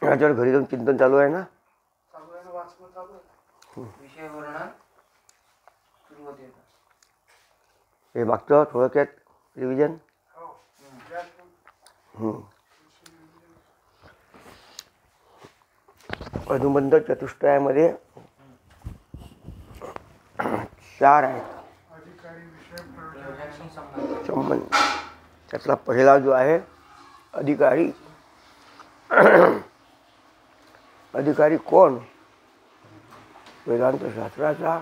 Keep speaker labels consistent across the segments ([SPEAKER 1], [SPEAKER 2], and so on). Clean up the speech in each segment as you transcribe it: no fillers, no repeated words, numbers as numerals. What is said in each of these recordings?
[SPEAKER 1] याच्यावर घरी जाऊन चिंतन चालू आहे ना. हे मागचं थोडक्यात रिव्हिजन. अनुबंध चतुष्टयामध्ये 4 आहेत संबंध. त्यातला पहिला जो आहे अधिकारी. अधिकारी कोण? वेदांत शास्त्राचा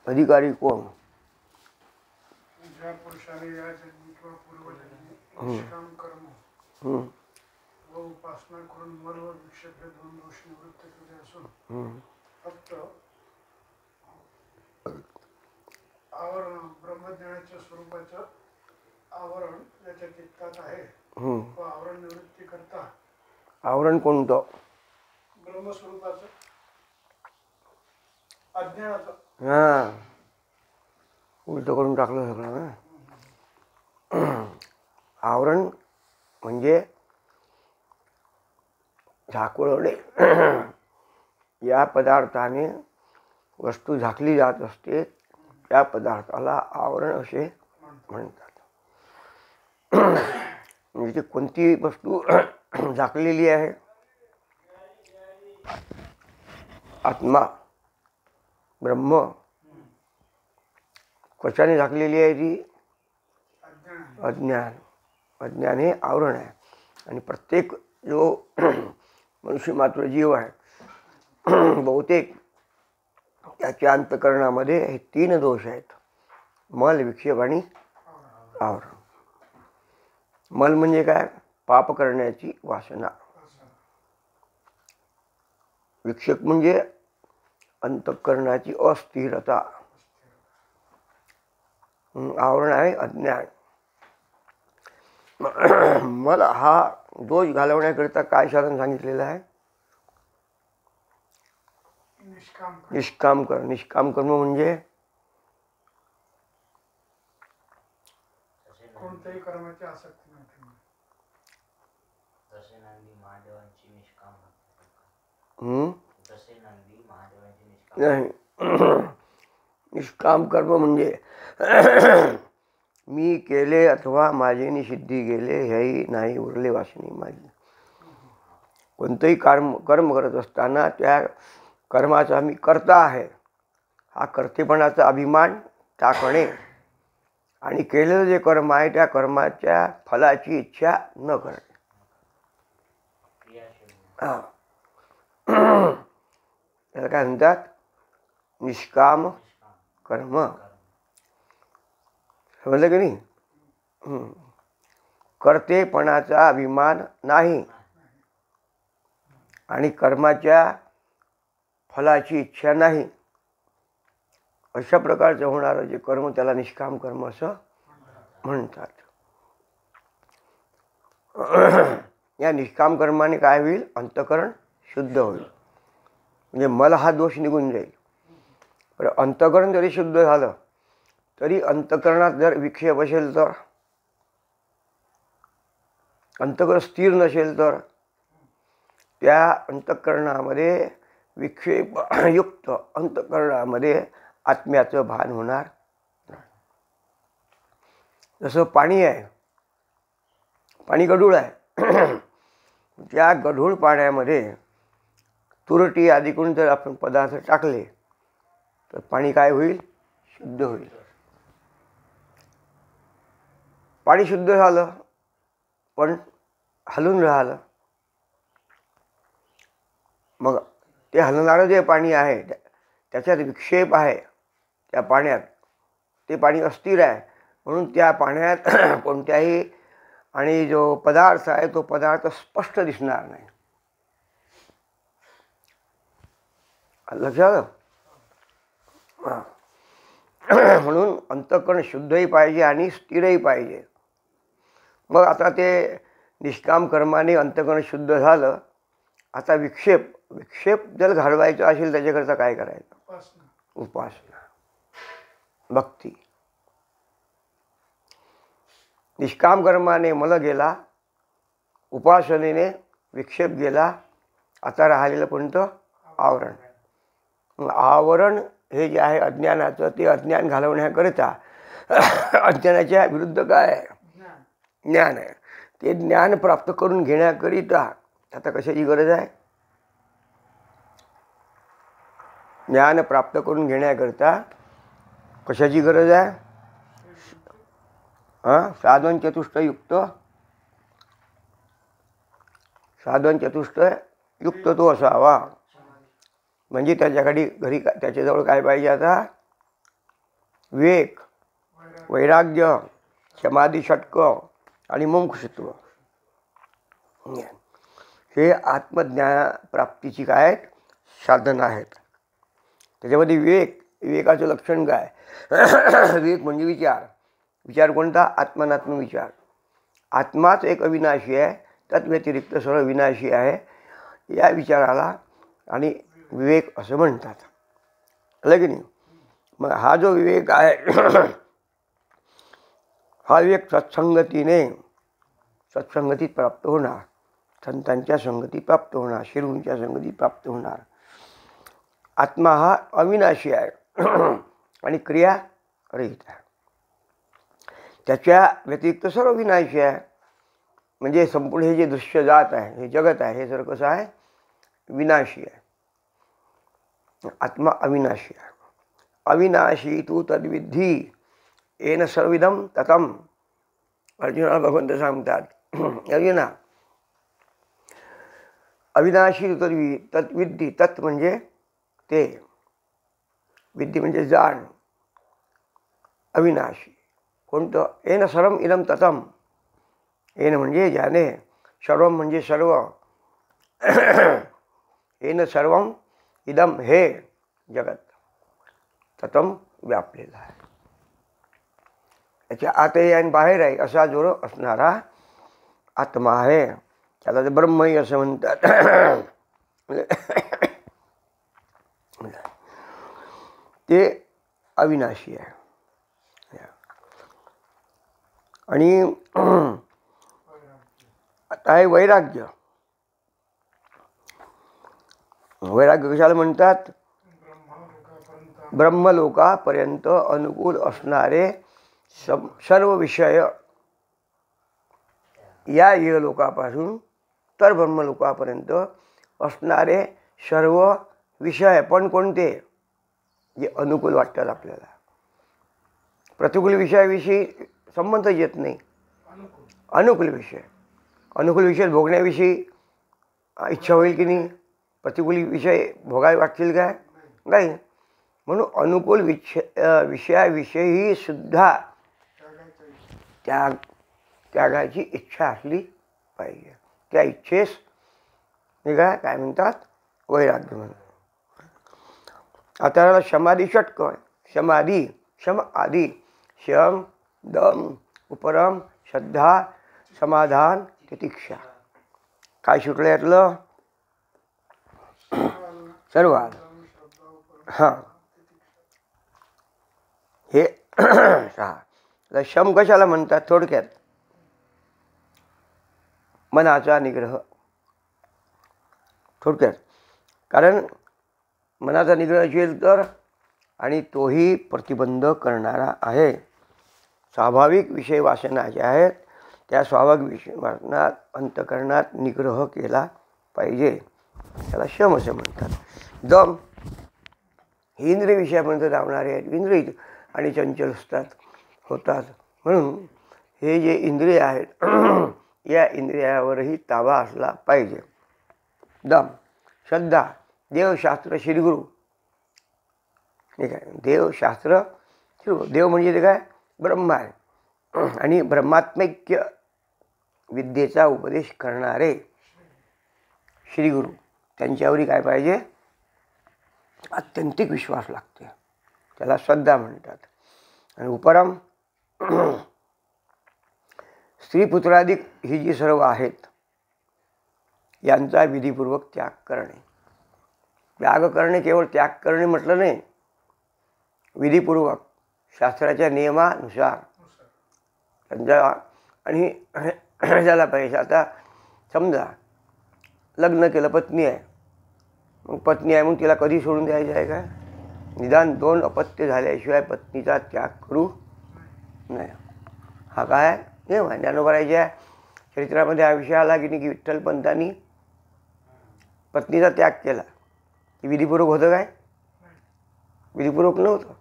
[SPEAKER 1] अधिकारी कोण?
[SPEAKER 2] ज्या पुरुषाने या जन्मी किंवा पूर्वजन्मी निष्काम कर्म व उपासना करून मन व विक्षेप हे 2 दोष निवृत्त केले असून फक्त आवरण ब्रह्मज्ञानाच्या स्वरूपाचं आवरण ज्याच्या चित्तात आहे व आवरण निवृत्ती करता.
[SPEAKER 1] आवरण कोणतं?
[SPEAKER 2] ब्रह्मस्वरूपाचं अज्ञानाचं.
[SPEAKER 1] हां, उलट करून टाकलं सगळं ना. आवरण म्हणजे झाकवणे. या पदार्थाने वस्तू झाकली जात असते त्या पदार्थाला आवरण असे म्हणतात. म्हणजे कोणती वस्तू झाकलेली आहे? आत्मा ब्रह्म. कशाने झाकलेली आहे ती? अज्ञान. अज्ञान हे आवरण आहे. आणि प्रत्येक जो मनुष्य मात्र जीव आहे बहुतेक त्याच्या अंतःकरणामध्ये हे 3 दोष आहेत: मल, विक्षेप आणि आवरण. मल म्हणजे काय? पाप करण्याची वासना. विक्षेप म्हणजे अंतःकरणाची अस्थिरता. आवरण आहे अज्ञान. मला हा दोष घालवण्याकरिता काय साधन सांगितलेलं आहे? निष्काम कर्म. निष्काम कर्म म्हणजे
[SPEAKER 2] कोणत्याही कर्माची आसक्ती नव्हती.
[SPEAKER 1] नाही. निष्काम कर्म म्हणजे मी केले अथवा माझे सिद्धी गेले हेही नाही उरले वासनी माझी. कोणतंही कर्म करत असताना त्या कर्माचा मी कर्ता आहे हा कर्तेपणाचा अभिमान टाकणे आणि केलेलं जे कर्म आहे त्या कर्माच्या फलाची इच्छा न करणे. त्याला काय म्हणतात? निष्काम कर्म. समजलं की नाही? कर्तेपणाचा अभिमान नाही आणि कर्माच्या फलाची इच्छा नाही अशा प्रकारचं होणारं जे कर्म त्याला निष्काम कर्म असं म्हणतात. या निष्काम कर्माने काय होईल? अंतःकरण शुद्ध होईल. म्हणजे मला हा दोष निघून जाईल. पण अंतःकरण जरी शुद्ध झालं तरी अंतःकरणात जर विक्षेप असेल तर, अंतःकरण स्थिर नसेल तर त्या अंतःकरणामध्ये विक्षेपयुक्त अंतःकरणामध्ये आत्म्याचं भान होणार नाही. जसं पाणी आहे, पाणी गढूळ आहे. त्या गढूळ पाण्यामध्ये तुरटी आदी करून जर आपण पदार्थ टाकले तर पाणी काय होईल? शुद्ध होईल. पाणी शुद्ध झालं पण हलून राहिलं. मग ते हलणारं जे पाणी आहे त्याच्यात विक्षेप आहे. त्या पाण्यात ते पाणी अस्थिर आहे म्हणून त्या पाण्यात कोणत्याही आणि जो पदार्थ आहे तो पदार्थ स्पष्ट दिसणार नाही. लक्षात? म्हणून अंतःकरण शुद्धही पाहिजे आणि स्थिरही पाहिजे. मग आता ते निष्काम कर्माने अंतःकरण शुद्ध झालं. आता विक्षेप जर घालवायचं असेल त्याच्याकरता काय करायचं? उपासना, भक्ती. निष्काम कर्माने मल गेला, उपासनेने विक्षेप गेला. आता राहिलेलं कोणतं? आवरण. आवरण हे जे आहे अज्ञानाचं, ते अज्ञान घालवण्याकरिता अज्ञानाच्या विरुद्ध काय आहे? ज्ञान आहे. ते ज्ञान प्राप्त करून घेण्याकरिता आता कशाची गरज आहे? ज्ञान प्राप्त करून घेण्याकरिता कशाची गरज आहे? साधन चतुष्टयुक्त तो असावा. म्हणजे त्याच्याकडे त्याच्याजवळ काय पाहिजे? आता विवेक, वैराग्य, समाधी षटक आणि मुमुक्षुत्व. हे आत्मज्ञान प्राप्तीची काय साधन आहेत. त्याच्यामध्ये विवेकाचं लक्षण काय? विवेक म्हणजे विचार कोणता? आत्मनात्म विचार. आत्माच एक अविनाशी आहे, तद्व्यतिरिक्त सर्व विनाशी आहे. या विचाराला आणि विवेक असं म्हणतात. कळलं की नाही? मग हा जो विवेक आहे हा विवेक सत्संगतीत प्राप्त होणार, संतांच्या संगतीत प्राप्त होणार, शिरूंच्या संगतीत प्राप्त होणार. आत्मा हा अविनाशी आहे आणि क्रिया रहित आहे. त्याच्या व्यतिरिक्त सर्व विनाशी आहे. म्हणजे संपूर्ण हे जे दृश्य जात आहे, हे जगत आहे, हे सर्व कसं आहे? विनाशी आहे. आत्मा अविनाशी आहे. अविनाशी तू तद्विधी येन सर्विदम ततम. अर्जुनाला भगवंत सांगतात, अर्जुना अविनाशी तत्विधी. तत् म्हणजे ते, विद्धी म्हणजे जाण. अविनाशी कोणतं? येन सर्वम इदम ततम. येन म्हणजे ज्याने, सर्वम म्हणजे सर्व, येन सर्वम इदम हे जगत ततम व्यापलेलं आहे. याच्या आतही आणि बाहेर आहे असा जो असणारा आत्मा आहे, त्याला ते ब्रह्मही असं म्हणतात. ते अविनाशी आहे. आणि आता आहे वैराग्य. वैराग्य कशाला म्हणतात? ब्रह्मलोकापर्यंत अनुकूल असणारे सर्व विषय या इहलोकापासून तर ब्रह्मलोकापर्यंत असणारे सर्व विषय. पण कोणते? जे अनुकूल वाटतात आपल्याला. प्रतिकूल विषयाविषयी संबंध येत नाही. अनुकूल विषय भोगण्याविषयी इच्छा होईल की नाही? प्रतिकूल विषय भोगायला वाटतील काय? नाही. म्हणून अनुकूल विषयाविषयी सुद्धा त्यागाची इच्छा असली पाहिजे. त्या इच्छेस काय म्हणतात? वैराग्य म्हणतात. आता समाधी षटक. समाधी, शम आधी, शम, दम, उपरम, श्रद्धा, समाधान, तितिक्षा. काय सुटलं यातलं? सर्व. हां, हे शम कशाला म्हणतात? थोडक्यात मनाचा निग्रह. थोडक्यात कारण मनाचा निग्रह असेल तर, आणि तोही प्रतिबंध करणारा आहे. स्वाभाविक विषय वासना ज्या आहेत त्या स्वाभाविक विषय वासनात अंतःकरणात निग्रह केला पाहिजे. त्याला शम असं म्हणतात. दम ही इंद्रिय विषयापर्यंत धावणारे आहेत. इंद्रिय आणि चंचल होतात. म्हणून हे जे इंद्रिय आहेत या इंद्रियावरही ताबा असला पाहिजे. दम. श्रद्धा, देवशास्त्र श्रीगुरु. ठीक आहे. देवशास्त्र श्रीगुरु. देव म्हणजे ते काय? ब्रह्म आहे. आणि ब्रह्मात्मैक्य विद्येचा उपदेश करणारे श्रीगुरु, त्यांच्यावरही काय पाहिजे? आत्यंतिक विश्वास लागते. त्याला श्रद्धा म्हणतात. आणि उपरम स्त्रीपुत्रादिक ही जी सर्व आहेत यांचा विधीपूर्वक त्याग करणे. त्याग करणे केवळ त्याग करणे म्हटलं नाही, विधीपूर्वक शास्त्राच्या नियमानुसार त्यांच्या. आणि झाला पाहिजे. आता समजा लग्न केलं, पत्नी आहे, मग पत्नी आहे मग तिला कधी सोडून द्यायचं आहे का? निदान 2 अपत्य झाल्याशिवाय पत्नीचा त्याग करू नाही. हा काय नियम आहे. ज्ञानोबाराच्या चरित्रामध्ये हा विषय आला की नाही, की विठ्ठलपंतांनी पत्नीचा त्याग केला की विधीपूर्वक होतं काय? विधीपूर्वक नव्हतं.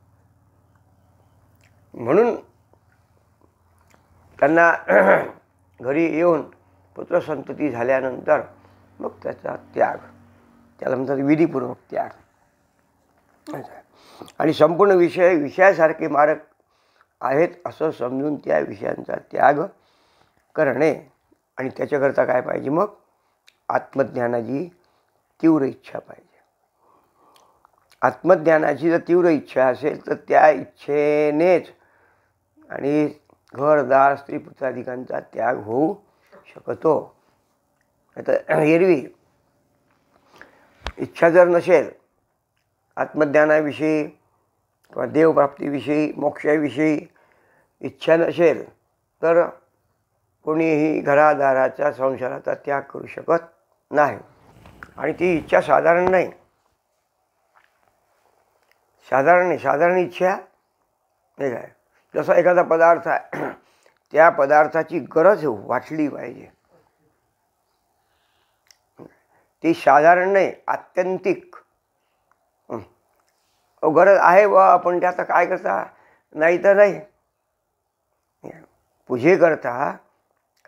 [SPEAKER 1] म्हणून त्यांना घरी येऊन पुत्रसंतती झाल्यानंतर मग त्याचा त्याग, त्याला म्हणतात विधीपूर्वक त्याग. आणि संपूर्ण विषय विषयासारखे मारक आहेत असं समजून त्या विषयांचा त्याग करणे. आणि त्याच्याकरता काय पाहिजे? मग आत्मज्ञानाची तीव्र इच्छा पाहिजे. आत्मज्ञानाची जर तीव्र इच्छा असेल तर त्या इच्छेनेच आणि घरदार स्त्री पुत्राधिकांचा त्याग होऊ शकतो. आता एरवी इच्छा जर नसेल, आत्मज्ञानाविषयी किंवा देवप्राप्तीविषयी मोक्षाविषयी इच्छा नसेल तर कोणीही घरादाराच्या संसाराचा त्याग करू शकत नाही. आणि ती इच्छा साधारण नाही, साधारण इच्छा नाही काय. जसा एखादा पदार्थ आहे, त्या पदार्थाची गरज वाटली पाहिजे. ती साधारण नाही, आत्यंतिक. गरज आहे बा, पण ते आता काय करता? नाही तर नाही. पूजे करता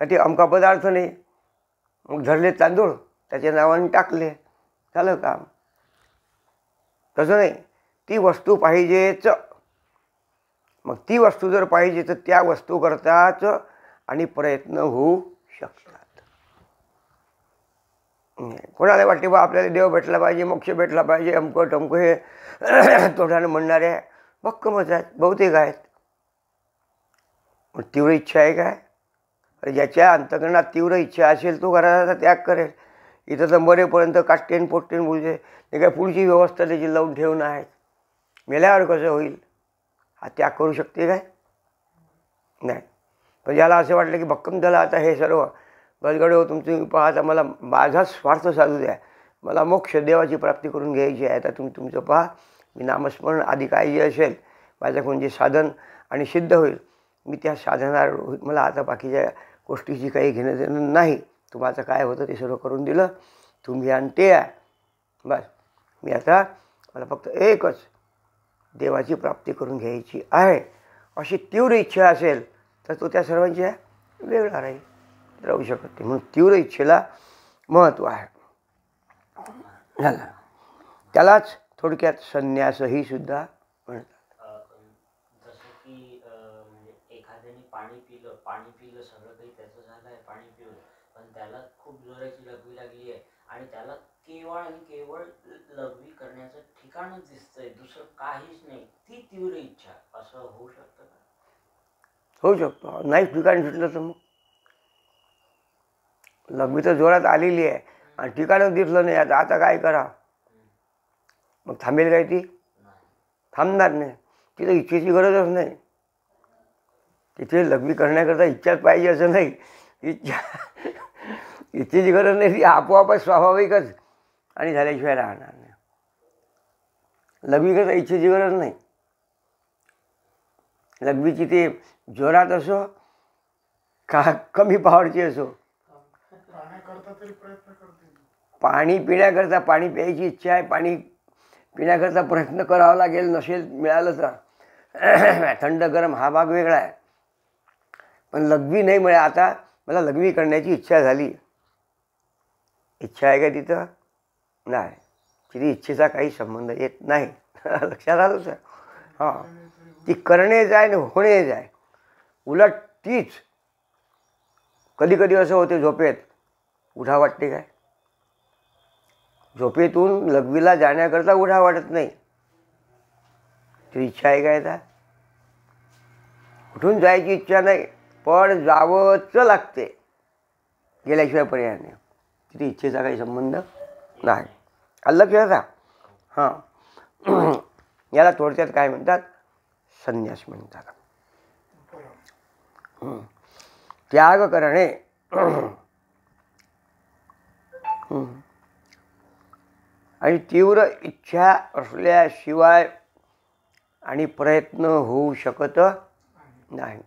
[SPEAKER 1] का ते अमका पदार्थ नाही, मग धरले तांदूळ त्याच्या नावाने टाकले, झालं काम. तसं नाही, ती वस्तू पाहिजेच. मग ती वस्तू जर पाहिजे तर त्या वस्तू करताच आणि प्रयत्न होऊ शकतात. कोणाला वाटते बा आपल्याला देव भेटला पाहिजे, मोक्ष भेटला पाहिजे, अमकं टमकं हे तोंडाने म्हणणारे भक्कमच आहेत, बहुतेक आहेत. मग तीव्र इच्छा आहे काय? ज्याच्या अंतकरणात तीव्र इच्छा असेल तो घराचा त्याग करेल. इथं तर मरेपर्यंत काटेन पोटेन बोलते, ते काय पुढची व्यवस्था त्याची लावून ठेवणं आहे. मेल्यावर कसं होईल? हा त्याग करू शकते काय? नाही. पण ज्याला असं वाटलं की भक्कम झालं आता हे सर्व गजगड हो, तुमचं पाहता मला माझा स्वार्थ साधू द्या, मला मोक्ष देवाची प्राप्ती करून घ्यायची आहे, आता तुम्ही तुमचं पहा, मी नामस्मरण आधी काय जे असेल माझ्याकडून जे साधन आणि सिद्ध होईल मी त्या साधनावर, मला आता बाकीच्या गोष्टीची काही घेणं देणं नाही. तुम्हाला काय होतं ते सर्व करून दिलं, तुम्ही आणि ते आहे बस. मी आता मला फक्त एकच देवाची प्राप्ती करून घ्यायची आहे, अशी तीव्र इच्छा असेल तर तो त्या सर्वांच्या वेगळा राहू शकत नाही. म्हणून तीव्र इच्छेला महत्त्व आहे. त्यालाच थोडक्यात संन्यासही सुद्धा म्हणतात.
[SPEAKER 3] जसं की म्हणजे एखाद्याने पाणी पिलं सगळं काही त्याचं झालं आहे, पाणी पिलं, पण त्याला खूप जोराची लघवी लागली आहे आणि त्याला केवळ आणि केवळ लघवी करण्याचं ठिकाणच दिसतंय, दुसरं काहीच नाही, ती तीव्र इच्छा, असं होऊ शकतं का?
[SPEAKER 1] होऊ शकतो. नाही ठिकाण सुटलं तर मग लघवी तर जोरात आलेली आहे आणि ठिकाणच दिसलं नाही, आता काय करा? मग थांबेल काय? ती थांबणार नाही. तिला इच्छेची गरजच नाही. तिथे लघवी करण्याकरता इच्छाच पाहिजे असं नाही. इच्छेची गरज नाही, ती आपोआपच स्वाभाविकच आणि झाल्याशिवाय राहणार नाही. लघवी करता इच्छेची गरज नाही. लघवीची ते जोरात असो का कमी पावरची असो, पाणी पिण्याकरता, पाणी प्यायची इच्छा आहे, पाणी पिण्याकरता प्रयत्न करावा लागेल, नसेल मिळालं तर थंड गरम हा भाग वेगळा आहे. पण लघवी नाही मिळाली, आता मला लघवी करण्याची इच्छा झाली, इच्छा आहे का तिथं? नाही. तिथे इच्छेचा काही संबंध येत नाही. लक्षात आलं सर? हां, ती करणेच आहे आणि होणेच आहे. उलट तीच कधी कधी असं होते, झोपेत उठा वाटते काय? झोपेतून लघवीला जाण्याकरता उठा वाटत नाही. ती इच्छा आहे काय? आता उठून जायची इच्छा नाही, पण जावंच लागते, गेल्याशिवाय पर्याय नाही. तिथे इच्छेचा काही संबंध नाही. आलं लक्षात का? हां, याला थोडक्यात काय म्हणतात? संन्यास म्हणतात. त्याग करणे. आणि तीव्र इच्छा असल्याशिवाय आणि प्रयत्न होऊ शकत नाही.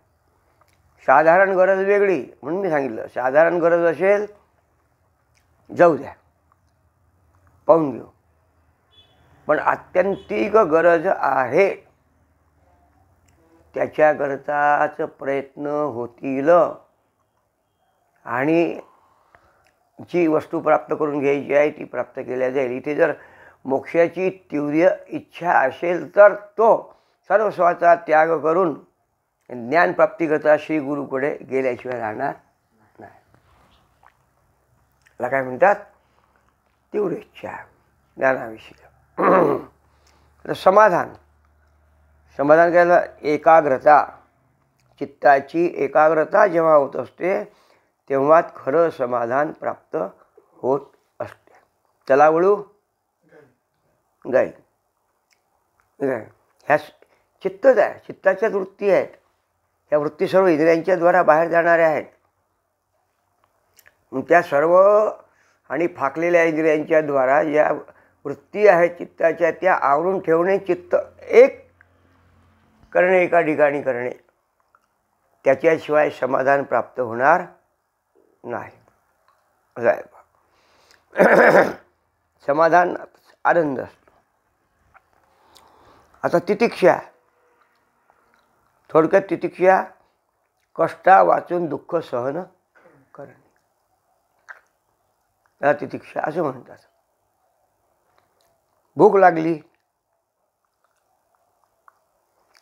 [SPEAKER 1] साधारण गरज वेगळी, म्हणून मी सांगितलं साधारण गरज असेल जाऊ द्या, पाहून घेऊ. पण आत्यंतिक गरज आहे त्याच्याकरताच प्रयत्न होतील आणि जी वस्तू प्राप्त करून घ्यायची आहे ती प्राप्त केल्या जाईल. इथे जर मोक्षाची तीव्र इच्छा असेल तर तो सर्वस्वाचा त्याग करून ज्ञानप्राप्तीकरता श्री गुरुकडे गेल्याशिवाय राहणार नाही. त्याला काय म्हणतात? तीव्र इच्छा ज्ञानाविषयी. समाधान. समाधान काय? एकाग्रता. चित्ताची एकाग्रता जेव्हा होत असते तेव्हाच खरं समाधान प्राप्त होत असते. चला वळू गाई गाय ह्या चित्तच आहे, चित्ताच्याच वृत्ती आहेत. ह्या वृत्ती सर्व इंद्रियांच्या द्वारा बाहेर जाणाऱ्या आहेत. त्या सर्व आणि फाकलेल्या इंद्रियांच्या द्वारा ज्या वृत्ती आहेत चित्ताच्या त्या आवरून ठेवणे, चित्त एक करणे, एका ठिकाणी करणे, त्याच्याशिवाय समाधान प्राप्त होणार नाही. समाधान आनंद असतो. आता तितिक्षा. थोडक्यात तितिक्षा कष्टा वाचून दुःख सहन करणे, याला तितिक्षा असं म्हणतात. भूक लागली,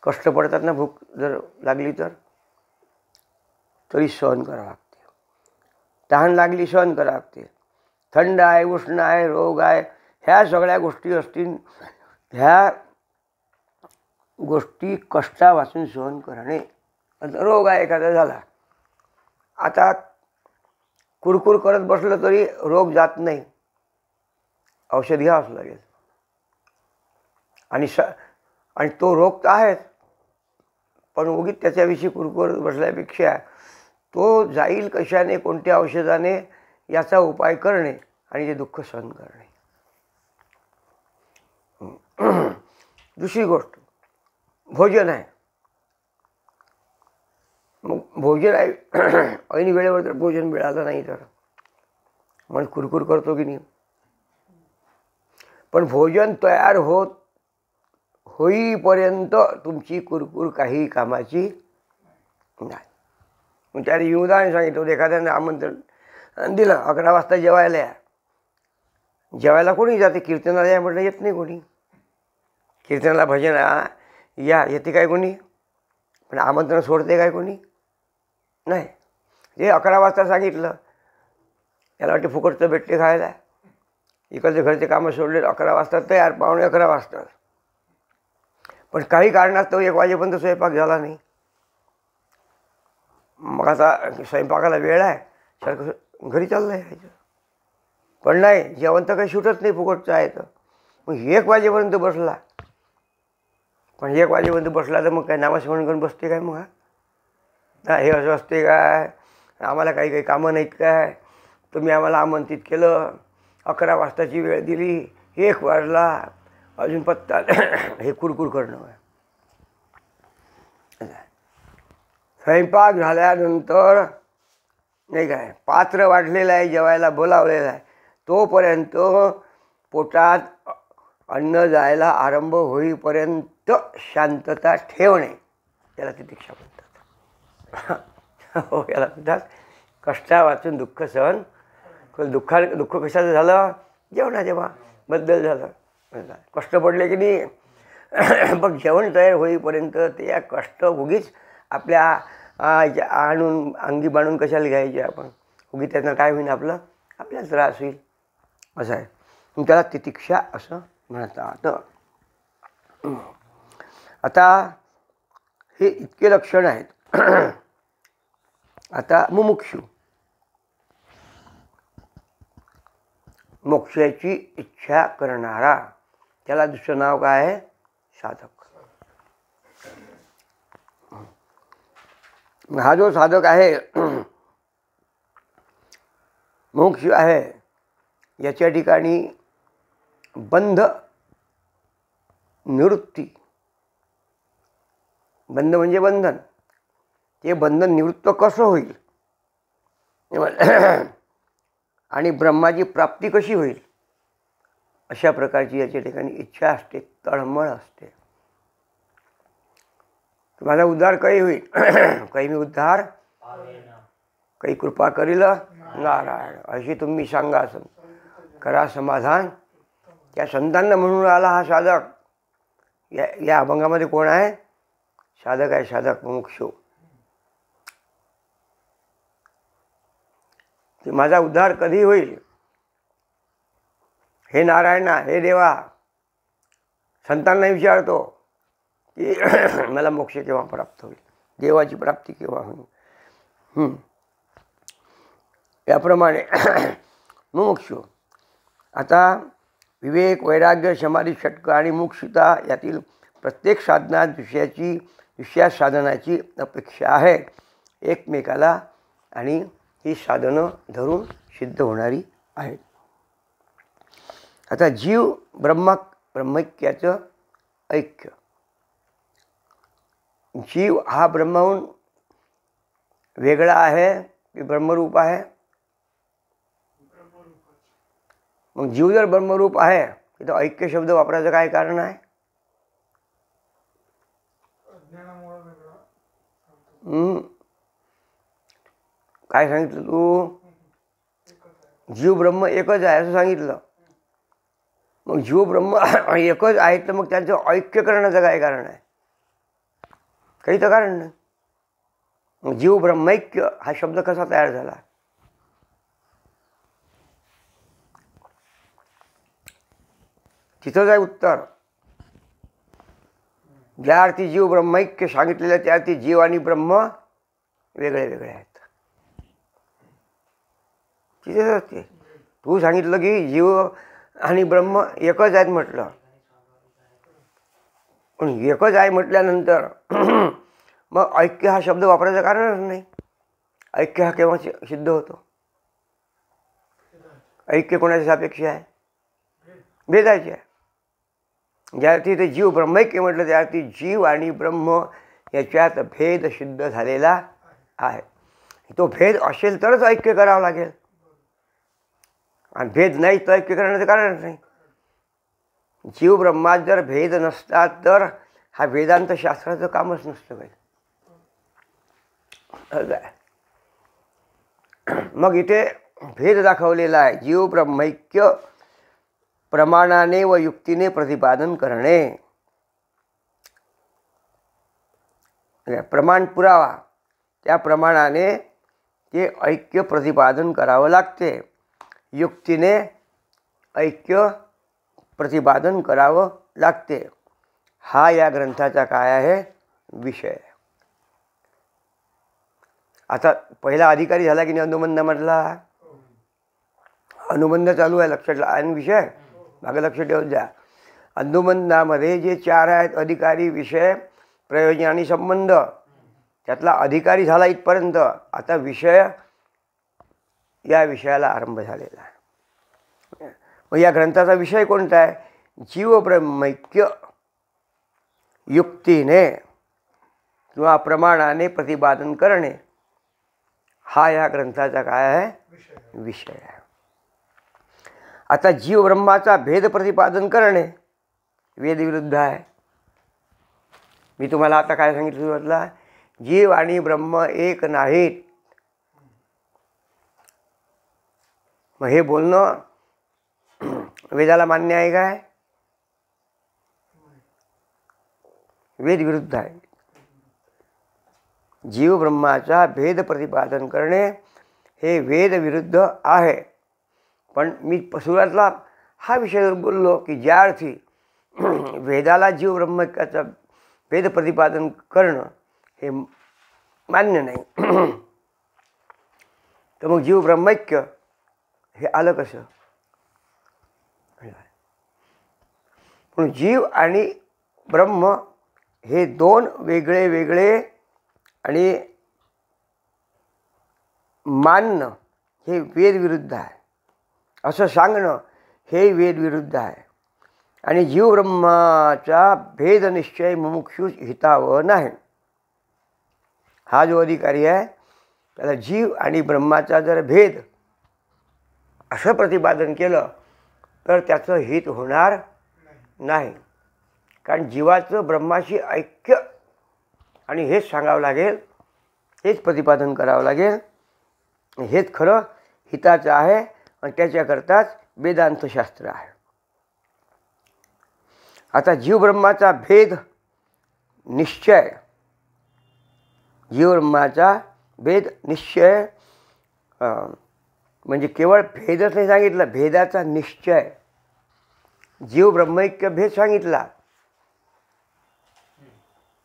[SPEAKER 1] कष्ट पडतात ना, भूक जर लागली तर तरी सहन करावं लागते. तहान लागली सहन करावं लागते. थंड आहे, उष्ण आहे, रोग आहे, ह्या सगळ्या गोष्टी असतील, ह्या गोष्टी कष्टा वाचून सहन करणे. रोग आहे एखादा झाला, आता कुरकुर करत बसलं तरी रोग जात नाही, औषध घ्यावंच लागेल. आणि तो रोग तर आहेच, पण उगीच त्याच्याविषयी कुरकुर बसल्यापेक्षा तो जाईल कशाने, कोणत्या औषधाने, याचा उपाय करणे आणि ते दुःख सहन करणे. दुसरी गोष्ट भोजन आहे. मग भोजन आहे, ऐन वेळेवर जर भोजन मिळालं नाही तर मन कुरकुर करतो की नाही. पण भोजन तयार होईपर्यंत तुमची कुरकुर काही कामाची नाही. मग त्याने युवदाने सांगितलं, एखाद्याने आमंत्रण दिलं 11 वाजता जेवायला या. जेवायला कोणी जाते? कीर्तनाला या म्हटलं येत नाही कोणी. कीर्तनाला भजन या येते काय कोणी? पण आमंत्रण सोडते काय कोणी? नाही. ते 11 वाजता सांगितलं, याला वाटते फुकटचं भेटते खायला. इकडचे घरचे कामं सोडले 11 वाजता तयार, 11:15 वाजतात. पण काही कारणास्तव 1 वाजेपर्यंत स्वयंपाक झाला नाही. मग आता स्वयंपाकाला वेळ आहे, सारखं घरी चाललं आहे. पण नाही, जेवण तर काही सुटत नाही, फुकटचं आहे तर. मग 1 वाजेपर्यंत बसला. पण 1 वाजेपर्यंत बसला तर मग काय नामस्मरण करून बसते काय? मग हे असं असते काय? आम्हाला काही काही कामं नाहीत काय? तुम्ही आम्हाला आमंत्रित केलं, 11 वाजताची वेळ दिली, 1 वाजला, अजून पत्ता हे कुरकुर करणं आहे. स्वयंपाक झाल्यानंतर नाही काय, पात्र वाढलेलं आहे, जेवायला बोलावलेलं आहे, तोपर्यंत पोटात अन्न जायला आरंभ होईपर्यंत शांतता ठेवणे, याला तितिक्षा म्हणतात. हो, याला म्हणतात कष्टा वाचून दुःख सहन. दुःख कशाचं झालं? जेवणाच्या बद्दल झालं. कष्ट पडले की नाही, मग जेवण तयार होईपर्यंत ते कष्ट उगीच आपल्या आणून अंगी बांधून कशाला घ्यायचे आपण? उगीच त्यानं काय होईल? आपल्याला त्रास होईल. असं आहे. त्याला तितिक्षा असं म्हणतात. आता हे इतके लक्षण आहेत. आता मुमुक्षू, मोक्षाची इच्छा करणारा, त्याला दुसरं नाव काय आहे? साधक. हा जो साधक आहे, मोक्ष आहे, याच्या ठिकाणी बंध निवृत्ती, बंध म्हणजे बंधन, ते बंधन निवृत्त कसं होईल आणि ब्रह्माची प्राप्ती कशी होईल, अशा प्रकारची याच्या ठिकाणी इच्छा असते, तळमळ असते. माझा उद्धार काही होईल, काही मी उद्धार, काही कृपा करील नारायण, अशी तुम्ही सांगा, असं करा समाधान. त्या संतांना म्हणून आला हा साधक. या अभंगामध्ये कोण आहे? साधक आहे, साधक मुमुक्षू. की माझा उद्धार कधी होईल, हे नारायणा, हे देवा, संतांना विचारतो की मला मोक्ष केव्हा प्राप्त होईल, देवाची प्राप्ती केव्हा होईल. याप्रमाणे मुमुक्षू. आता विवेक, वैराग्य, समाधी, षटक आणि मुमुक्षुता यातील प्रत्येक साधनात दुसऱ्या साधनाची अपेक्षा आहे एकमेकाला, आणि ही साधनं धरून सिद्ध होणारी आहेत. आता जीव ब्रह्मैक्याचं ऐक्य. जीव हा ब्रह्माहून वेगळा आहे की ब्रह्मरूप आहे? मग जीव जर ब्रह्मरूप आहे तर ऐक्य शब्द वापरायचं काय कारण आहे? काय सांगितलं तू? जीव ब्रह्म एकच आहे असं सांगितलं. मग जीव ब्रह्म एकच आहे तर मग त्यांचं ऐक्य करण्याचं काय कारण आहे? काही तर कारण नाही. मग जीव ब्रह्मैक्य हा शब्द कसा तयार झाला? तिथंच आहे उत्तर. ज्या अर्थी जीव ब्रह्मैक्य सांगितलेलं त्या अर्थी जीव आणि ब्रह्म वेगळे वेगळे आहेत. तिथेच असते. तू सांगितलं की जीव आणि ब्रह्म एकच आहेत म्हटलं, पण एकच आहे म्हटल्यानंतर मग ऐक्य हा शब्द वापरायचं कारणच नाही. ऐक्य हा केव्हा सिद्ध होतो? ऐक्य कोणाच्या सापेक्ष आहे? भेदाचे आहे. ज्या अर्थी ते जीव ब्रह्मैक्य म्हटलं त्या अर्थी जीव आणि ब्रह्म याच्यात भेद सिद्ध झालेला आहे. तो भेद असेल तरच ऐक्य करावं लागेल, आणि भेद नाही तर ऐक्य करण्याचं कारणच नाही. जीव ब्रह्मात जर भेद नसतात तर हा वेदांत शास्त्राचं कामच नसतं काही. मग इथे भेद दाखवलेला आहे. जीव ब्रह्मैक्य प्रमाणाने व युक्तीने प्रतिपादन करणे. प्रमाण पुरावा, त्या प्रमाणाने ते ऐक्य प्रतिपादन करावं लागते. युक्तीने ऐक्य प्रतिपादन करावं लागते. हा या ग्रंथाचा काय आहे? विषय. आता पहिला अधिकारी झाला की नाही अनुबंधामधला? अनुबंध चालू आहे, लक्षात. आणि विषय मागे लक्ष ठेवत जा. अनुबंधामध्ये जे 4 आहेत, अधिकारी, विषय, प्रयोजन आणि संबंध, त्यातला अधिकारी झाला इथपर्यंत. आता विषय, या विषयाला आरंभ झालेला आहे. मग या ग्रंथाचा विषय कोणता आहे? जीव ब्रह्मैक्य युक्तीने किंवा प्रमाणाने प्रतिपादन करणे. हा या ग्रंथाचा काय आहे? विषय आहे. आता जीव ब्रह्माचा भेद प्रतिपादन करणे वेदविरुद्ध आहे. मी तुम्हाला आता काय सांगितलं सुरुवातीला? जीव आणि ब्रह्म एक नाहीत. मग हे बोलणं वेदाला मान्य आहे काय? वेद विरुद्ध आहे. जीव ब्रह्माचा भेद प्रतिपादन करणे हे वेद विरुद्ध आहे. पण मी सुरुवातीला हा विषय बोललो की ज्या अर्थी वेदाला जीव ब्रह्मैक्याचा भेद प्रतिपादन करणं हे मान्य नाही, तर मग जीव ब्रह्मैक्य हे आलं कसं? पण जीव आणि ब्रह्म हे दोन वेगळे वेगळे आणि मानणं हे वेदविरुद्ध आहे, असं सांगणं हे वेदविरुद्ध आहे. आणि जीव ब्रह्माचा भेद निश्चय मुमुक्षूस हितावह नाही. हा जो अधिकारी आहे त्याला जीव आणि ब्रह्माचा जर भेद असं प्रतिपादन केलं तर त्याचं हित होणार नाही. कारण जीवाचं ब्रह्माशी ऐक्य आणि हेच सांगावं लागेल, हेच प्रतिपादन करावं लागेल. हेच खरं हिताचं आहे आणि त्याच्याकरताच वेदांतशास्त्र आहे. आता जीव ब्रह्माचा भेद निश्चय, जीव ब्रह्माचा भेद निश्चय म्हणजे केवळ भेदच नाही सांगितलं, भेदाचा निश्चय. जीव ब्रह्मैक्य भेद सांगितला,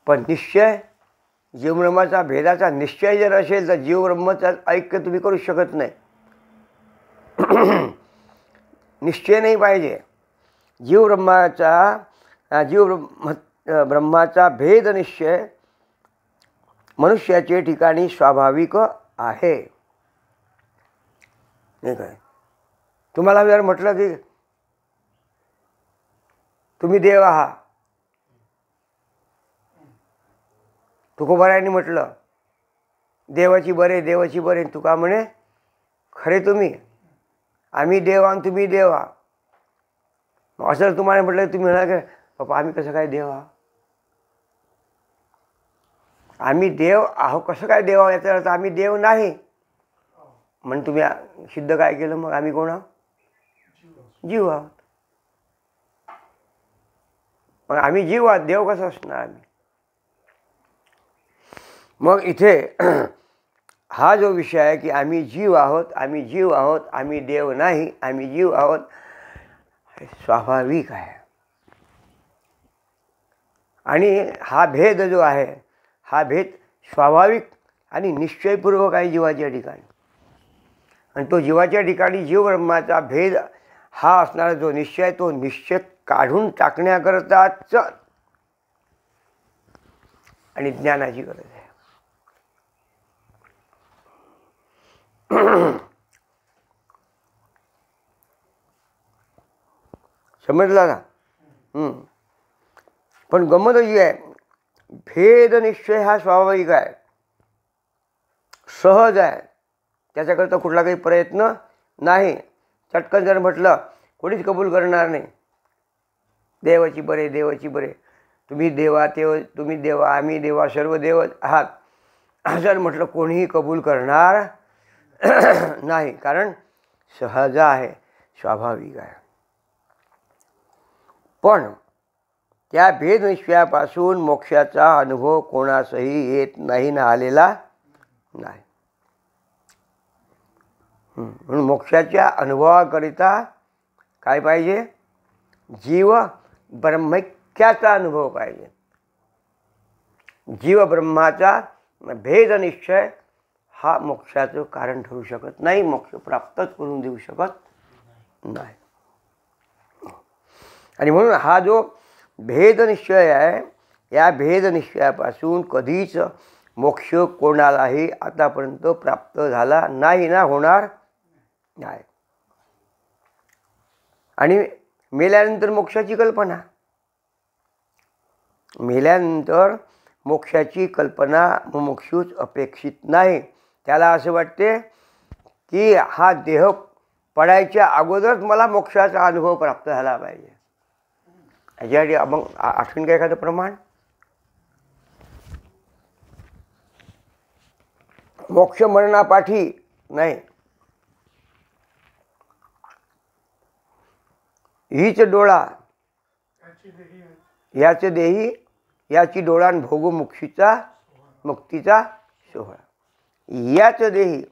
[SPEAKER 1] पण निश्चय जीवब्रह्माचा भेदाचा निश्चय जर असेल तर जीवब्रह्माचा ऐक्य तुम्ही करू शकत नाही. निश्चय नाही पाहिजे. ब्रह्माचा भेद निश्चय मनुष्याच्या ठिकाणी स्वाभाविक आहे. नाही काय? तुम्हाला जर म्हटलं की तुम्ही देव आहात, तुकोबारायांनी म्हटलं देवाची बरे देवाची बरे, तुका म्हणे खरे तुम्ही, आम्ही देव आणि तुम्ही देव आहात. असं तुम्हाला म्हटलं तुम्ही म्हणाल की बाबा आम्ही कसं काय देव आहोत, आम्ही देव आहो कसं काय देव आहो, याचा अर्थ आम्ही देव नाही. म्हणून तुम्ही सिद्ध काय केलं मग? आम्ही कोण आहोत? जीव आहोत. मग आम्ही जीव आहोत, देव कसं असणार आम्ही? मग इथे हा जो विषय आहे की आम्ही जीव आहोत, आम्ही जीव आहोत, आम्ही देव नाही, आम्ही जीव आहोत, हे स्वाभाविक आहे. आणि हा भेद जो आहे हा भेद स्वाभाविक आणि निश्चयपूर्वक आहे जीवाच्या ठिकाणी. आणि तो जीवाच्या ठिकाणी जीव ब्रह्माचा भेद हा असणारा जो निश्चय, तो निश्चय काढून टाकण्याकरताच आणि ज्ञानाची गरज आहे. समजला ना? पण गंमत अशी आहे, भेद निश्चय हा स्वाभाविक आहे, सहज आहे, त्याच्याकरता कुठला काही प्रयत्न नाही. चटकन जर म्हटलं कोणीच कबूल करणार नाही. देवाची बरे देवाची बरे, तुम्ही देवा तेव तुम्ही देवा आम्ही देवा सर्व देव आहात जर म्हटलं कोणीही कबूल करणार नाही. कारण सहज आहे, स्वाभाविक आहे. पण त्या भेदनिश्चयापासून मोक्षाचा अनुभव कोणासही येत नाही ना आलेला नाही. म्हणून मोक्षाच्या अनुभवाकरिता काय पाहिजे? जीव ब्रह्मैक्याचा अनुभव पाहिजे. जीव ब्रह्माचा भेदनिश्चय हा मोक्षाचं कारण ठरू शकत नाही, मोक्ष प्राप्तच करून देऊ शकत नाही. आणि म्हणून हा जो भेदनिश्चय आहे, या भेदनिश्चयापासून कधीच मोक्ष कोणालाही आतापर्यंत प्राप्त झाला नाही ना होणार नाही. आणि मेल्यानंतर मोक्षाची कल्पना, मेल्यानंतर मोक्षाची कल्पना मुमुक्षूच अपेक्षित नाही. त्याला असं वाटते की हा देह पडायच्या अगोदरच मला मोक्षाचा अनुभव प्राप्त झाला पाहिजे. ह्याच्यासाठी मग आठवण काय एखादं प्रमाण? मोक्ष मरणापाठी नाही. हीच डोळा याचे देही, याची डोळान भोगू मुक्षीचा मुक्तीचा सोहळा. याच देही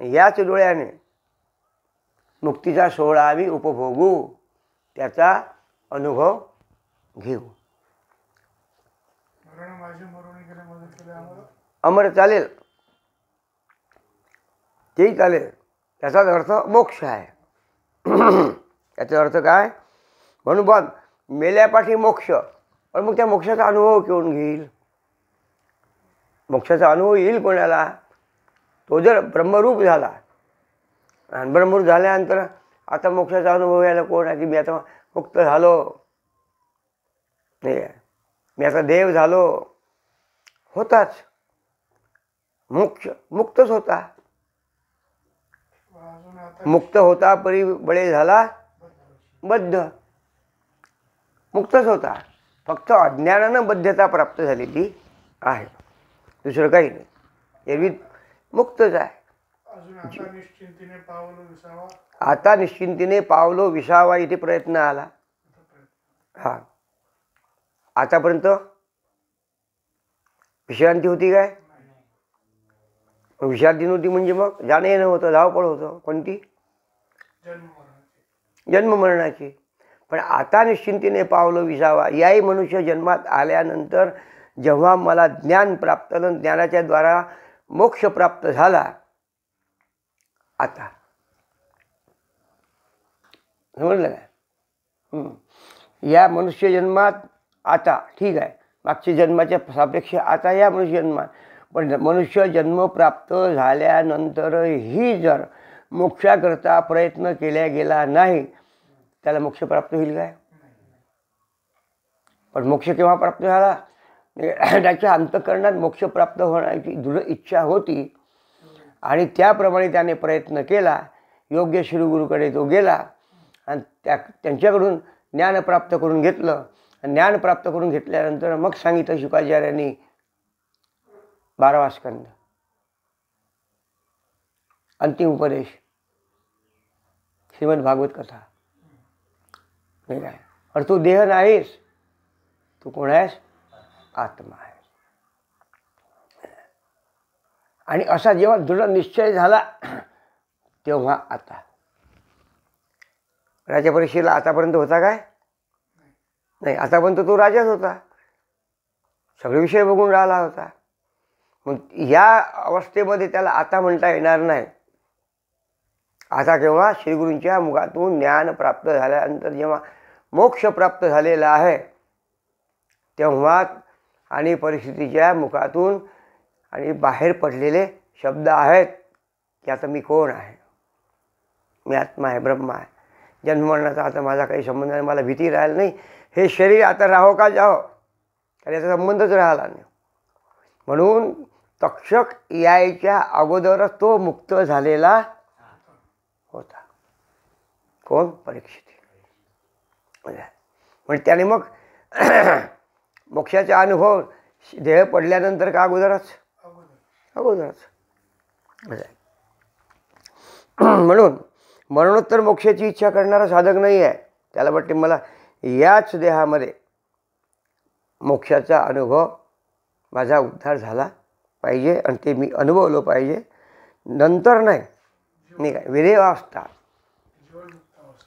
[SPEAKER 1] याच डोळ्याने मुक्तीचा सोहळा आम्ही उपभोगू, त्याचा अनुभव घेऊ. अमर चालेल. तेही चालेल. त्याचाच अर्थ मोक्ष आहे. त्याचा अर्थ काय? म्हणून बघ, मेल्यापाठी मोक्ष. पण मग त्या मोक्षाचा अनुभव कोण घेईल? मोक्षाचा अनुभव येईल कोणाला? तो जर ब्रह्मरूप झाला, आणि ब्रह्मरूप झाल्यानंतर आता मोक्षाचा अनुभव यायला कोण आहे की मी आता मुक्त झालो, नाही मी आता देव झालो. होताच, मोक्ष मुक्तच होता.
[SPEAKER 2] अजून आता
[SPEAKER 1] मुक्त होता परी बळे झाला बद्ध. मुक्तच होता, फक्त अज्ञानानं बद्धता प्राप्त झालेली आहे, दुसरं काही नाही. एरवी मुक्तच आहे.
[SPEAKER 2] अजून आता निश्चिंतीने पावलो विसावा.
[SPEAKER 1] आता निश्चिंतीने पावलो विसावा इथे प्रयत्न आला. हा, आतापर्यंत विश्रांती होती काय? विश्रांती नव्हती म्हणजे मग जाणं येणं होतं, धावपळ होतं. कोणती? जन्म मरणाची. पण आता निश्चिंतीने पावलो विसावा. याही मनुष्य जन्मात आल्यानंतर जेव्हा मला ज्ञान प्राप्त झालं, ज्ञानाच्या द्वारा मोक्ष प्राप्त झाला, आता समजलं काय? या मनुष्य जन्मात आता ठीक आहे, मागच्या जन्माच्या सापेक्ष आता या मनुष्य जन्मात. पण मनुष्य जन्म प्राप्त झाल्यानंतरही जर मोक्षाकरता प्रयत्न केला गेला नाही, त्याला मोक्ष प्राप्त होईल काय? पण मोक्ष केव्हा प्राप्त झाला? त्याच्या अंतःकरणात मोक्ष प्राप्त होण्याची दृढ इच्छा होती आणि त्याप्रमाणे त्याने प्रयत्न केला. योग्य श्रीगुरूकडे तो गेला आणि त्यांच्याकडून ज्ञान प्राप्त करून घेतलं. ज्ञान प्राप्त करून घेतल्यानंतर मग सांगितलं शुकाचार्यांनी 12वा स्कंद, अंतिम उपदेश, श्रीमद भागवत कथा. नाही काय? अरे तू देह नाहीस, तू कोण आहेस? आत्मा आहे. आणि असा जेव्हा दृढ निश्चय झाला तेव्हा आता राजा परीक्षेला आतापर्यंत होता काय? नाही, आतापर्यंत तो राजाच होता, सगळे विषय बघून राहिला होता. मग या अवस्थेमध्ये त्याला आता म्हणता येणार नाही. आता केव्हा? श्रीगुरूंच्या मुखातून ज्ञान प्राप्त झाल्यानंतर जेव्हा मोक्ष प्राप्त झालेला आहे तेव्हा, आणि परिस्थितीच्या मुखातून आणि बाहेर पडलेले शब्द आहेत की आता मी कोण आहे? मी आत्मा आहे, ब्रह्म आहे. जन्ममरणाचा आता माझा काही संबंध नाही, मला भीती राहिली नाही. हे शरीर आता राहो का जाओ, कारण याचा संबंधच राहिला नाही. म्हणून तक्षक यायच्या अगोदरच तो मुक्त झालेला होता. कोण? परीक्षित. म्हणजे त्याने मग मोक्षाचा अनुभव देह पडल्यानंतर का अगोदरच? अगोदरच. म्हणून मरणोत्तर मोक्षाची इच्छा करणारा साधक नाही आहे. त्याला वाटते मला याच देहामध्ये मोक्षाचा अनुभव, माझा उद्धार झाला पाहिजे आणि ते मी अनुभवलं पाहिजे. नंतर नाही काय? विदेवावस्था,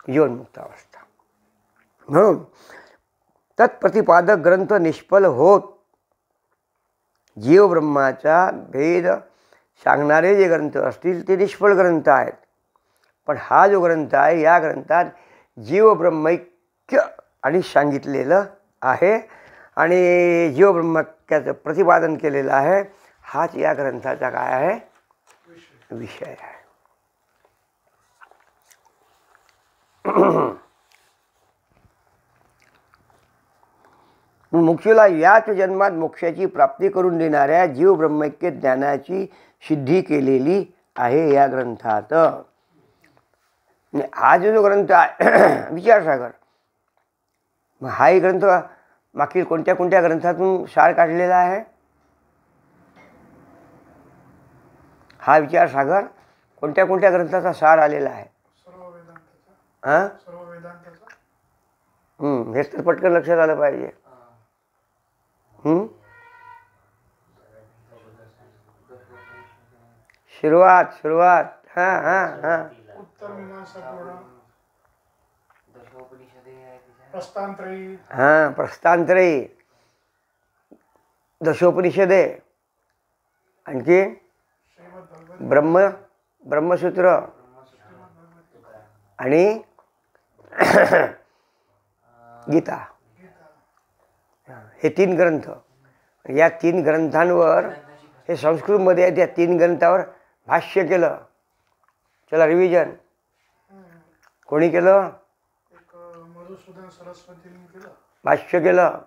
[SPEAKER 1] जीवनमुक्त अवस्था. म्हणून तत्प्रतिपादक ग्रंथ निष्फल होत जीव ब्रह्माचा भेद सांगणारे जे ग्रंथ असतील ते निष्फळ ग्रंथ आहेत. पण हा जो ग्रंथ आहे, या ग्रंथात जीव ब्रह्मैक्य आणि सांगितलेलं आहे आणि जीव ब्रह्मैक्याचं प्रतिपादन केलेलं आहे. हाच या ग्रंथाचा काय आहे? विषय आहे. मुक्षीला याच जन्मात मोक्षाची प्राप्ती करून देणाऱ्या जीव ब्रह्मैक्य ज्ञानाची सिद्धी केलेली आहे या ग्रंथात. हा जो ग्रंथ आहे विचारसागर, मग हाही ग्रंथ मागील कोणत्या कोणत्या ग्रंथातून सार काढलेला आहे? हा विचारसागर कोणत्या कोणत्या ग्रंथाचा सार आलेला आहे? हां, हेच तर पटकन लक्षात आलं पाहिजे. सुरुवात हां हां हां हां, प्रस्थानत्रयी, दशोपनिषदे, आणखी ब्रह्मसूत्र आणि गीता, हे 3 ग्रंथ. या 3 ग्रंथांवर, हे संस्कृतमध्ये आहे, त्या 3 ग्रंथावर भाष्य केलं. चला रिव्हिजन कोणी केलं?
[SPEAKER 2] एक मधुसूदन सरस्वतींनी केलं,
[SPEAKER 1] भाष्य केलं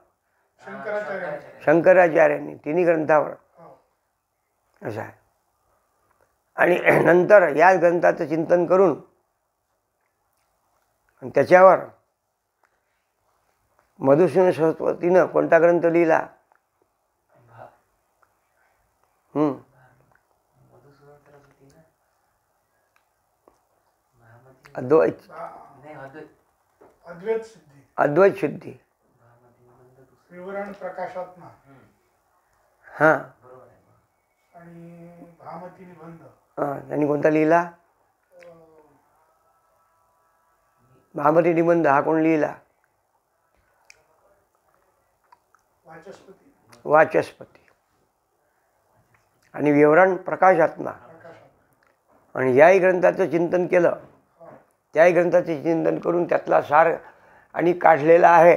[SPEAKER 1] शंकराचार्यांनी 3 ग्रंथावर. असं आहे. आणि नंतर या ग्रंथाचं चिंतन करून आणि त्याच्यावर मधुसूदन सरस्वतीनं कोणता ग्रंथ लिहिला? अद्वैत सिद्धी,
[SPEAKER 2] विवरण प्रकाशात्मा
[SPEAKER 1] हां.
[SPEAKER 2] आणि भामती निबंध.
[SPEAKER 1] त्यांनी कोणता लिहिला? भामती निबंध हा कोण लिहिला? वाचस्पती. आणि विवरण प्रकाशात्मा. आणि याही ग्रंथाचं चिंतन केलं, त्याही ग्रंथाचे चिंतन करून त्यातला सार आणि काढलेला आहे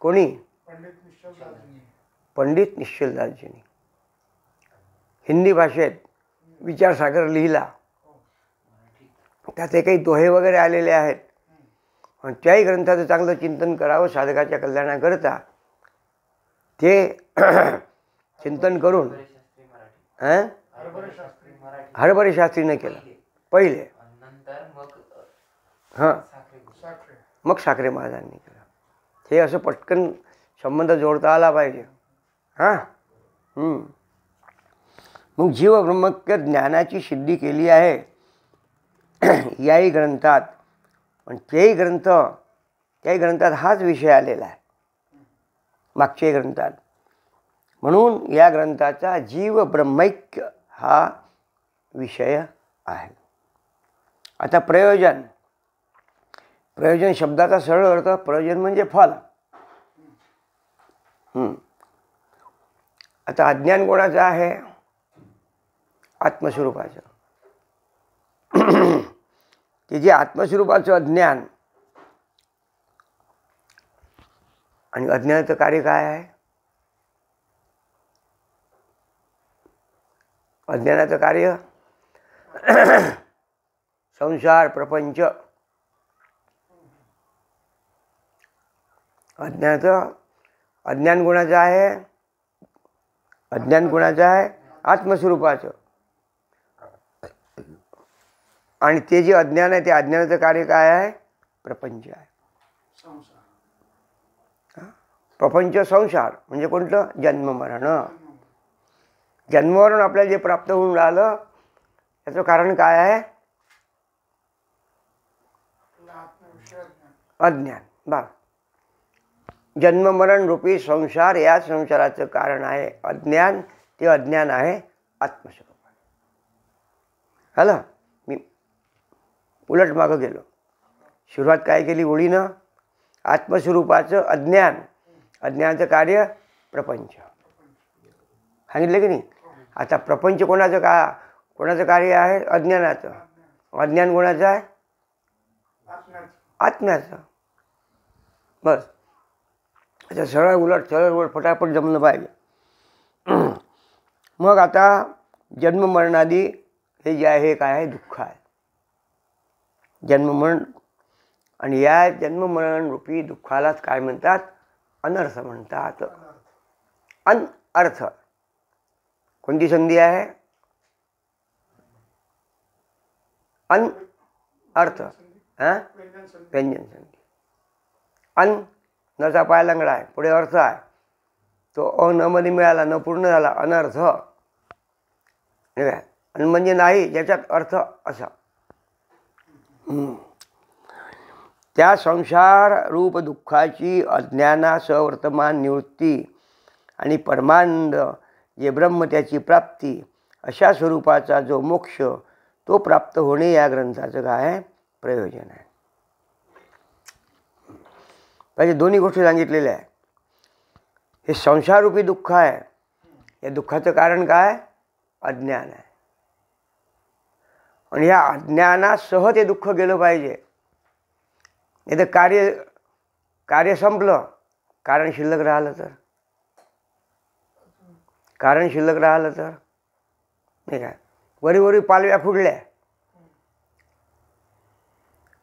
[SPEAKER 1] कोणी? पंडित निश्चलदासजींनी. हिंदी भाषेत विचारसागर लिहिला, त्याचे काही दोहे वगैरे आलेले आहेत. आणि त्याही ग्रंथाचं चांगलं चिंतन करावं साधकाच्या कल्याणाकरता. ते चिंतन करून हरभरे शास्त्रीनं केलं पहिले, हां, मग साखरे महाराजांनी केलं. हे असं पटकन संबंध जोडता आला पाहिजे. हां. मग जीव ब्रह्मक्य ज्ञानाची सिद्धी केली आहे याही ग्रंथात. पण त्याही ग्रंथात हाच विषय आलेला आहे, मागच्याही ग्रंथात. म्हणून या ग्रंथाचा जीव ब्रह्मैक्य हा विषय आहे. आता प्रयोजन शब्दाचा सरळ अर्थ, प्रयोजन म्हणजे फल. आता अज्ञान कोणाचं आहे? आत्मस्वरूपाचं. ते जे आत्मस्वरूपाचं अज्ञान, आणि अज्ञानाचं कार्य काय आहे? अज्ञानाचं कार्य संसार प्रपंच. अज्ञान गुणाचं आहे. अज्ञान गुणाचं आहे आत्मस्वरूपाचं. आणि ते जे अज्ञान आहे, ते अज्ञानाचं कार्य काय आहे? प्रपंच आहे. प्रपंच संसार म्हणजे कोणतं? जन्ममरण. जन्ममरण आपल्याला जे प्राप्त होऊन राहिलं त्याचं कारण काय आहे? अज्ञान. बा, जन्ममरण रूपी संसार, या संसाराचं कारण आहे अज्ञान. ते अज्ञान आहे आत्मस्वरूप. हॅलो, मी उलट मागं गेलो. सुरुवात काय केली ओळीनं? आत्मस्वरूपाचं अज्ञान, अज्ञानाचं कार्य प्रपंच सांगितलं की नाही. आता प्रपंच कोणाचं कार्य आहे? अज्ञानाचं. अज्ञान कोणाचं आहे? आत्म्याचं. बस. अच्छा, सरळ उलट फटाफट जमलं पाहिजे. मग आता जन्ममरणादी हे जे आहे, काय आहे? दुःख आहे. जन्ममरण. आणि या जन्ममरण रूपी दुःखालाच काय म्हणतात? अनर्थ म्हणतात. अनर्थ. कोणती संधी आहे? अनर्थ. व्यंजन संधी. नचा पाय लंगडा आहे, पुढे अर्थ आहे, तो न मध्ये मिळाला, न पूर्ण झाला, अनर्थ. अन म्हणजे नाही, ज्याच्यात अर्थ असा. त्या संसार रूप दुःखाची अज्ञानासह वर्तमान निवृत्ती आणि परमानंद जे ब्रह्म त्याची प्राप्ती, अशा स्वरूपाचा जो मोक्ष, तो प्राप्त होणे या ग्रंथाचं काय आहे? प्रयोजन आहे. म्हणजे दोन्ही गोष्टी सांगितलेल्या आहे. हे संसाररूपी दुःख आहे, या दुःखाचं कारण काय? अज्ञान आहे. आणि ह्या अज्ञानासह ते दुःख गेलं पाहिजे. नाही तर कार्य संपलं, कारण शिल्लक राहिलं तर, नाही काय. वरी पालव्या फुडल्या,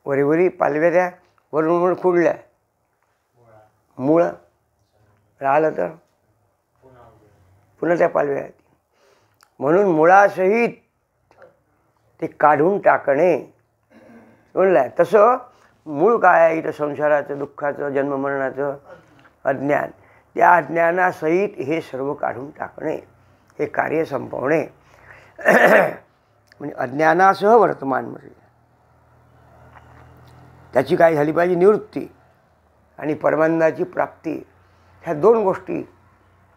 [SPEAKER 1] वरी पालव्या त्या वरून फुडल्या, मुळं राहिलं तर पुन्हा त्या पालव्या आहेत. म्हणून मुळासहित ते काढून टाकणे म्हणलं आहे. तसं मूळ काय आहे इथं संसाराचं, दुःखाचं, जन्ममरणाचं अज्ञान. त्या अज्ञानासहित हे सर्व काढून टाकणे, हे कार्य संपवणे. म्हणजे अज्ञानासह वर्तमान म्हणजे त्याची काय झाली पाहिजे निवृत्ती आणि परमानंदाची प्राप्ती. ह्या दोन गोष्टी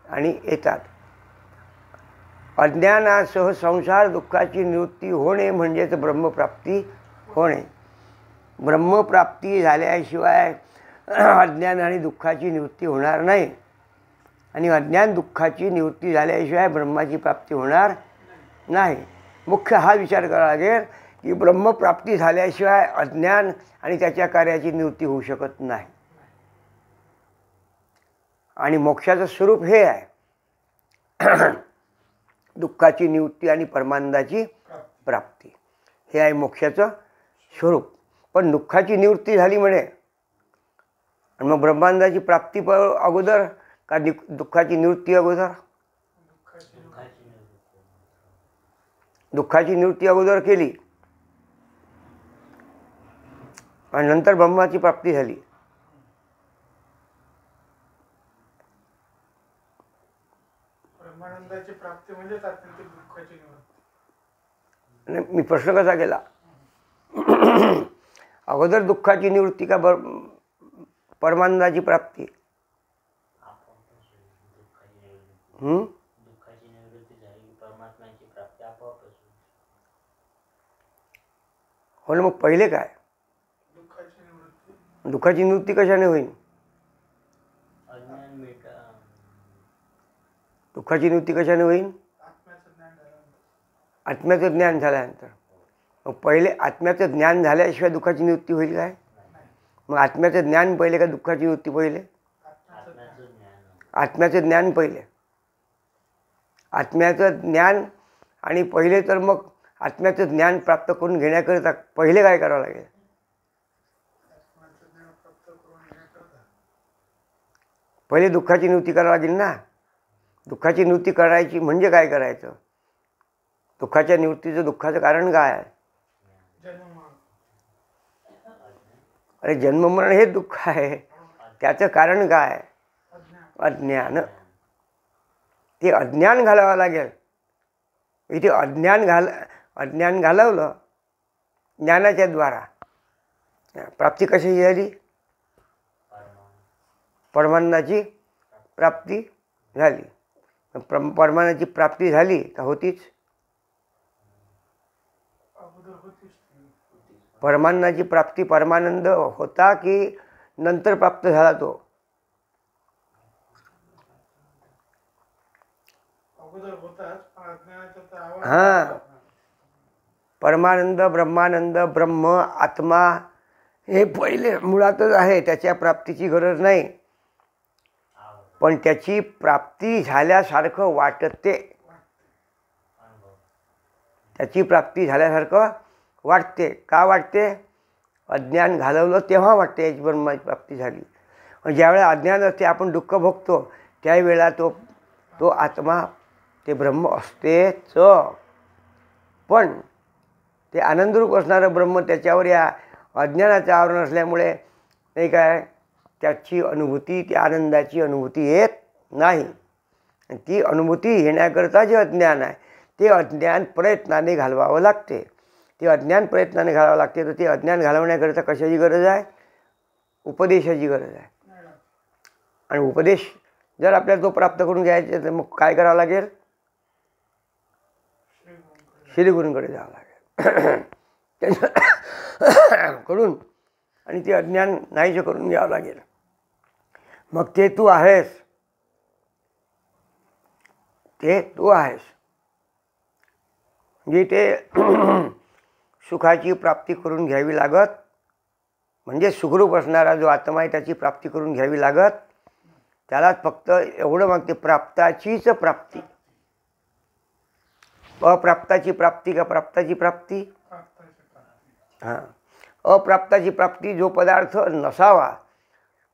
[SPEAKER 1] आणि येतात. अज्ञानासह संसार दुःखाची निवृत्ती होणे म्हणजेच ब्रह्मप्राप्ती होणे. ब्रह्मप्राप्ती झाल्याशिवाय अज्ञान आणि दुःखाची निवृत्ती होणार नाही, आणि अज्ञान दुःखाची निवृत्ती झाल्याशिवाय ब्रह्माची प्राप्ती होणार नाही. मुख्य हा विचार करावा लागेल की ब्रह्मप्राप्ती झाल्याशिवाय अज्ञान आणि त्याच्या कार्याची निवृत्ती होऊ शकत नाही. आणि मोक्षाचं स्वरूप हे आहे, दुःखाची निवृत्ती आणि परमानंदाची प्राप्ती. हे आहे मोक्षाचं स्वरूप. पण दुःखाची निवृत्ती झाली म्हणे आणि मग ब्रह्मानंदाची प्राप्ती अगोदर का दुःखाची निवृत्ती अगोदर? दुःखाची निवृत्ती अगोदर केली आणि नंतर ब्रह्माची प्राप्ती झाली.
[SPEAKER 2] ब्रह्मानंदाची प्राप्ती म्हणजे आत्यंतिक दुःखाची निवृत्ती.
[SPEAKER 1] मी प्रश्न कसा केला? अगोदर दुःखाची निवृत्ती का परमानंदाची प्राप्ती? हो ना. मग पहिले काय? दुःखाची निवृत्ती कशाने होईल? दुःखाची निवृत्ती कशाने होईल? आत्म्याचं ज्ञान झाल्यानंतर. मग पहिले आत्म्याचं ज्ञान झाल्याशिवाय दुःखाची निवृत्ती होईल काय? मग आत्म्याचं ज्ञान पहिले का दुःखाची निवृत्ती पहिले? आत्म्याचं ज्ञान पहिले. आत्म्याचं ज्ञान आणि पहिले तर मग आत्म्याचं ज्ञान प्राप्त करून घेण्याकरिता पहिले काय करावं लागेल? पहिले दुःखाची निवृत्ती करावी लागेल ना. दुःखाची निवृत्ती करायची म्हणजे काय करायचं? दुःखाच्या निवृत्तीचं दुःखाचं कारण काय आहे? अरे जन्ममरण हे दुःख आहे, त्याचं कारण काय? अज्ञान. ते अज्ञान घालावं लागेल. इथे अज्ञान घालवलं ज्ञानाच्या द्वारा. प्राप्ती कशी झाली? परमानंदाची प्राप्ती झाली. परमानंदाची प्राप्ती झाली का होतीच? परमानंदाची प्राप्ती परमानंद होता की नंतर प्राप्त झाला तो? हां. परमानंद, ब्रह्मानंद, ब्रह्म, आत्मा हे पहिले मुळातच आहे, त्याच्या प्राप्तीची गरज नाही. पण त्याची प्राप्ती झाल्यासारखं वाटते. त्याची प्राप्ती झाल्यासारखं वाटते. का वाटते? अज्ञान घालवलं तेव्हा वाटते याची ब्रह्माची प्राप्ती झाली. ज्यावेळेला अज्ञान असते, आपण दुःख भोगतो, त्यावेळेला तो आत्मा, ते ब्रह्म असतेच. पण ते आनंदरूप असणारं ब्रह्म त्याच्यावर या अज्ञानाचं आवरण असल्यामुळे नाही काय त्याची अनुभूती, त्या आनंदाची अनुभूती येत नाही. ती अनुभूती येण्याकरता जे अज्ञान आहे ते अज्ञान प्रयत्नाने घालवावं लागते. ते अज्ञान प्रयत्नाने घालावं लागते. तर ते अज्ञान घालवण्याकरता कशाची गरज आहे? उपदेशाची गरज आहे. आणि उपदेश जर आपल्याला तो प्राप्त करून घ्यायचा तर मग काय करावं लागेल? श्रीगुरूंकडे जावं लागेल कडून, आणि ते अज्ञान नाहीसे करून घ्यावं लागेल. मग ते तू आहेस, ते तू आहेस. म्हणजे ते सुखाची प्राप्ती करून घ्यावी लागत, म्हणजे सुखरूप असणारा जो आत्मा आहे त्याची प्राप्ती करून घ्यावी लागत. त्यालाच फक्त एवढं मागते, प्राप्ताचीच प्राप्ती. अप्राप्ताची प्राप्ती का प्राप्ताची प्राप्ती? हां, अप्राप्ताची प्राप्ती जो पदार्थ नसावा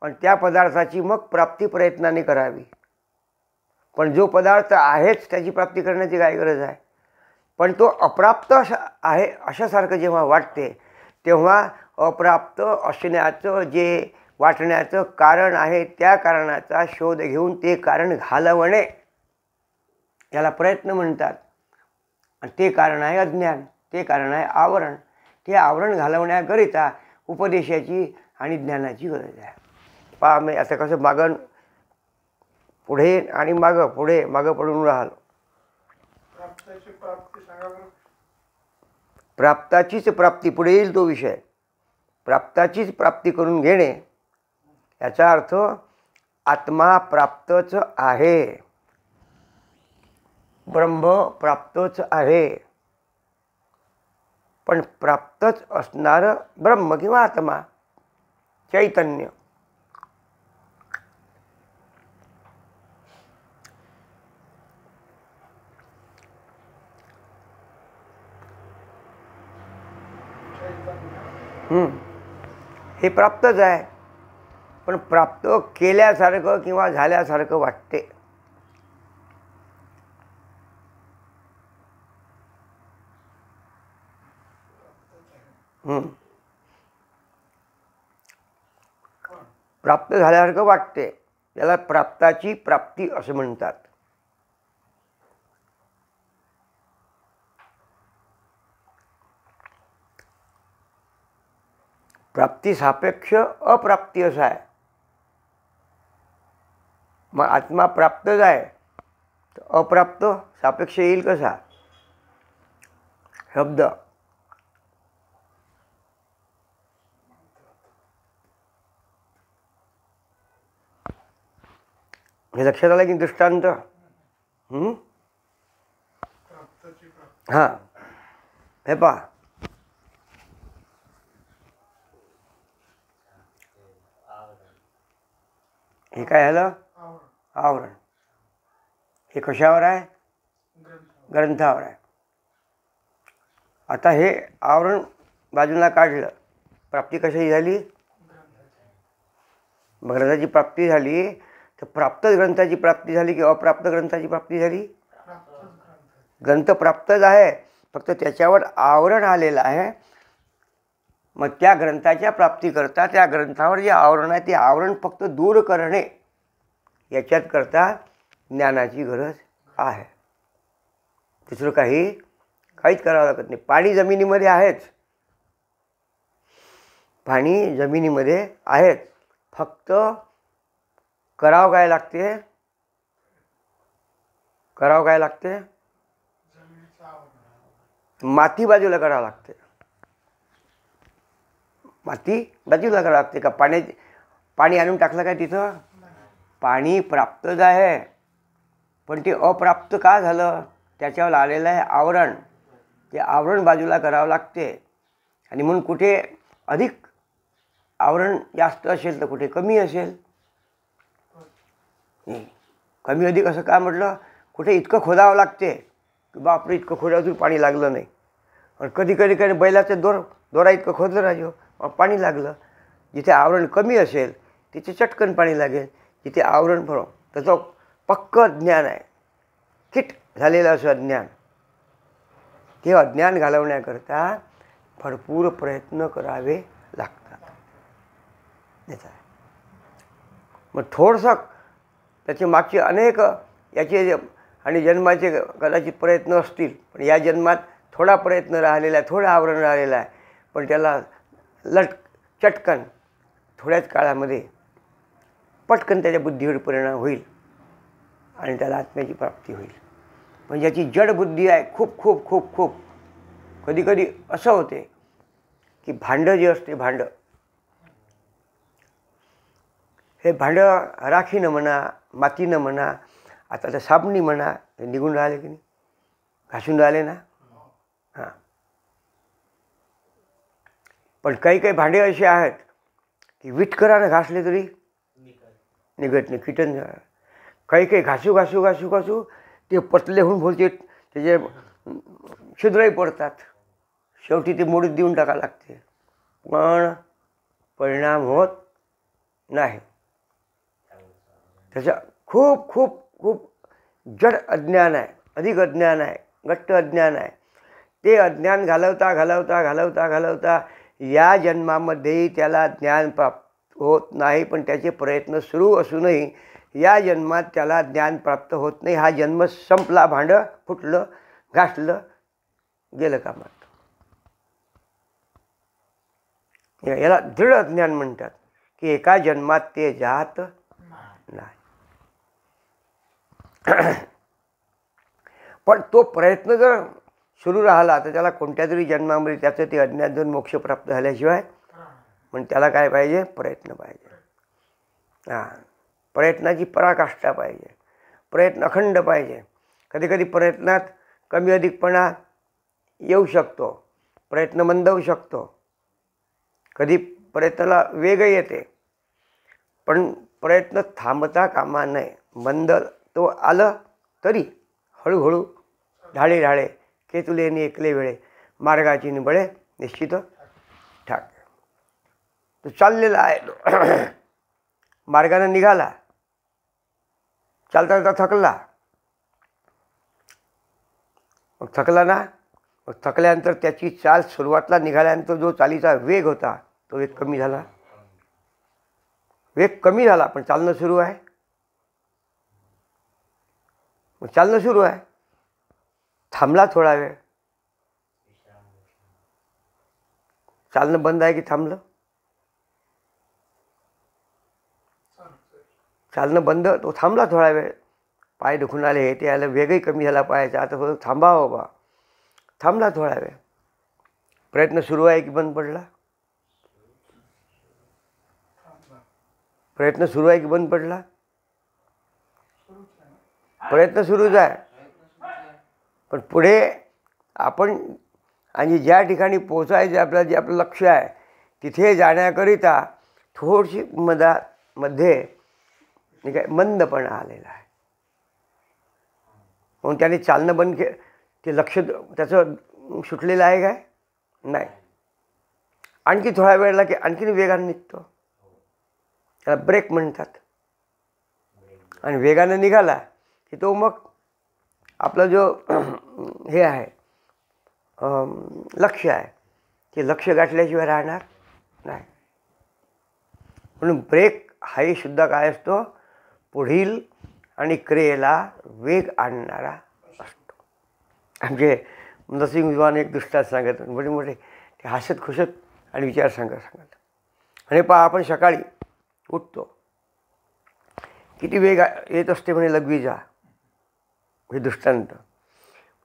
[SPEAKER 1] पण त्या पदार्थाची मग प्राप्ती प्रयत्नाने करावी. पण जो पदार्थ आहेच त्याची प्राप्ती करण्याची काय गरज आहे? पण तो अप्राप्त आहे अशासारखं जेव्हा वाटते तेव्हा अप्राप्त असण्याचं जे वाटण्याचं कारण आहे त्या कारणाचा शोध घेऊन ते कारण घालवणे याला प्रयत्न म्हणतात. आणि ते कारण आहे अज्ञान, ते कारण आहे आवरण. ते आवरण घालवण्याकरिता उपदेशाची आणि ज्ञानाची गरज आहे. पहा मी आता कसं मागं पुढे आणि मागं पुढे मागं पडून राहिलो. प्राप्ताचीच प्राप्ती, पुढे येईल तो विषय. प्राप्ताचीच प्राप्ती करून घेणे याचा अर्थ आत्मा प्राप्तच आहे, ब्रह्म प्राप्तच आहे. पण प्राप्तच असणारं ब्रह्म किंवा आत्मा, चैतन्य, हे प्राप्तच आहे. पण प्राप्त केल्यासारखं किंवा झाल्यासारखं वाटते. प्राप्त झाल्यासारखं वाटते, याला प्राप्ताची प्राप्ती असं म्हणतात. प्राप्ती सापेक्ष अप्राप्ती असं आहे. मग आत्मा प्राप्तच आहे तर अप्राप्त सापेक्ष येईल कसा शब्द? हे लक्षात आलं की दृष्टांत? हां, हे पहा, हे काय झालं? आवरण. हे कशावर आहे? ग्रंथावर आहे. आता हे आवरण बाजूला काढलं, प्राप्ती कशाची झाली? ग्रंथाची प्राप्ती झाली. तर प्राप्त ग्रंथाची प्राप्ती झाली की अप्राप्त ग्रंथाची प्राप्ती झाली? ग्रंथ प्राप्तच आहे, फक्त त्याच्यावर आवरण आलेलं आहे. मग त्या ग्रंथाच्या प्राप्तीकरता त्या ग्रंथावर जे आवरण आहे ते आवरण फक्त दूर करणे याच्यात करता ज्ञानाची गरज आहे. दुसरं काहीच करावं लागत नाही. पाणी जमिनीमध्ये आहेच, पाणी जमिनीमध्ये आहेच, फक्त करावं काय लागते? करावं काय लागते? माती बाजूला करावं लागते. माती बाजूला करावं लागते का? पाणी आणून टाकलं काय तिथं? पाणी प्राप्तच आहे, पण ते अप्राप्त का झालं? त्याच्यावर आलेलं आहे आवरण. ते आवरण बाजूला करावं लागते. आणि म्हणून कुठे अधिक आवरण जास्त असेल तर कुठे कमी असेल. कमी अधिक असं का म्हटलं? कुठे इतकं खोदावं लागते की बापरे इतकं खोदावं पाणी लागलं नाही. आणि कधी बैलाचं दोरा इतकं खोदलं राजो पाणी लागलं. जिथे आवरण कमी असेल तिथे चटकन पाणी लागेल. जिथे आवरण भरो त्याचं पक्क ज्ञान आहे, किट झालेलं असं अज्ञान. ते अज्ञान घालवण्याकरता भरपूर प्रयत्न करावे लागतात. याचा मग थोडंसं त्याचे मागचे अनेक याचे आणि जन्माचे कदाचित प्रयत्न असतील, पण या जन्मात थोडा प्रयत्न राहिलेला आहे, थोडं आवरण राहिलेलं आहे. पण त्याला चटकन थोड्याच काळामध्ये पटकन त्याच्या बुद्धीवर परिणाम होईल आणि त्याला आत्म्याची प्राप्ती होईल. पण ज्याची जड बुद्धी आहे खूप खूप खूप खूप कधी असं होते की भांडं जे असते, हे भांडं राखीनं म्हणा, मातीनं म्हणा, आता तर साबणी म्हणा, हे निघून राहिले की नाही, घासून राहिले ना. हां, पण काही काही भांडे असे आहेत की विटकरानं घासले तरी निघत नाही, कीटन. काही काही घासू घासू घासू घासू ते पतले होऊन बोलते, त्याचे छिद्रही पडतात. शेवटी ते मोडीत देऊन टाकावं लागते, पण परिणाम होत नाही. त्याचा खूप खूप खूप जड अज्ञान आहे, अधिक अज्ञान आहे, घट्ट अज्ञान आहे. ते अज्ञान घालवता घालवता घालवता घालवता या जन्मामध्येही त्याला ज्ञान प्राप्त होत नाही. पण त्याचे प्रयत्न सुरू असूनही या जन्मात त्याला ज्ञान प्राप्त होत नाही. हा जन्म संपला, भांडं फुटलं, घासलं, गेलं कामात. याला दृढ अज्ञान म्हणतात की एका जन्मात ते जात नाही. पण तो प्रयत्न जर सुरू राहिला तर त्याला कोणत्या तरी जन्मामध्ये त्याचं ते अज्ञान जर मोक्ष प्राप्त झाल्याशिवाय, पण त्याला काय पाहिजे? प्रयत्न पाहिजे. प्रयत्नाची पराकाष्ठा पाहिजे, प्रयत्न अखंड पाहिजे. कधी कधी प्रयत्नात कमी अधिकपणा येऊ शकतो, प्रयत्न मंदावू शकतो, कधी प्रयत्नाला वेगही येते, पण प्रयत्न थांबता कामा नये. मंद तो आलं तरी हळूहळू ढाळे ढाळे केतुलेने एकले वेळे मार्गाची निबळे निश्चित ठाक. तो चाललेला आहे, तो मार्गाने निघाला, चालता चालता थकला. मग थकला ना, मग थकल्यानंतर त्याची चाल सुरुवातला निघाल्यानंतर जो चालीचा वेग होता तो वेग कमी झाला. वेग कमी झाला पण चालणं सुरू आहे. मग चालणं सुरू आहे, थांबला थोडा वेळ, चालणं बंद आहे की थांबलं? चालणं बंद, तो थांबला थोडा वेळ. पाय दुखून आले, हे ते आलं, वेगही कमी झाला पायाचा, आता थोडं थांबावं बा. थांबला थोडा वेळ. प्रयत्न सुरू आहे की बंद पडला? प्रयत्न सुरू आहे की बंद पडला? प्रयत्न सुरूच आहे. पण पुढे आपण आणि ज्या ठिकाणी पोचायचे आपल्याला, जे आपलं लक्ष आहे तिथे जाण्याकरिता थोडीशी मध्ये काय मंदपणा आलेला आहे. म्हणून त्याने चालणं बंद केलं, ते लक्ष त्याचं सुटलेलं आहे काय? नाही. आणखी थोडा वेळ लागेल, आणखीन वेगाने निघतो, त्याला ब्रेक म्हणतात. आणि वेगाने निघाला की तो मग आपला जो हे आहे लक्ष आहे, ते लक्ष गाठल्याशिवाय राहणार नाही. म्हणून ब्रेक हाही सुद्धा काय असतो? पुढील आणि क्रियेला वेग आणणारा असतो. आमचे नरसिंह विद्वान एक दृष्टांत सांगत, मोठे मोठे ते हसत खुशत आणि विचार सांगत. आणि पहा, आपण सकाळी उठतो, किती वेग येत असते म्हणे लघवीचा. हे दृष्टांत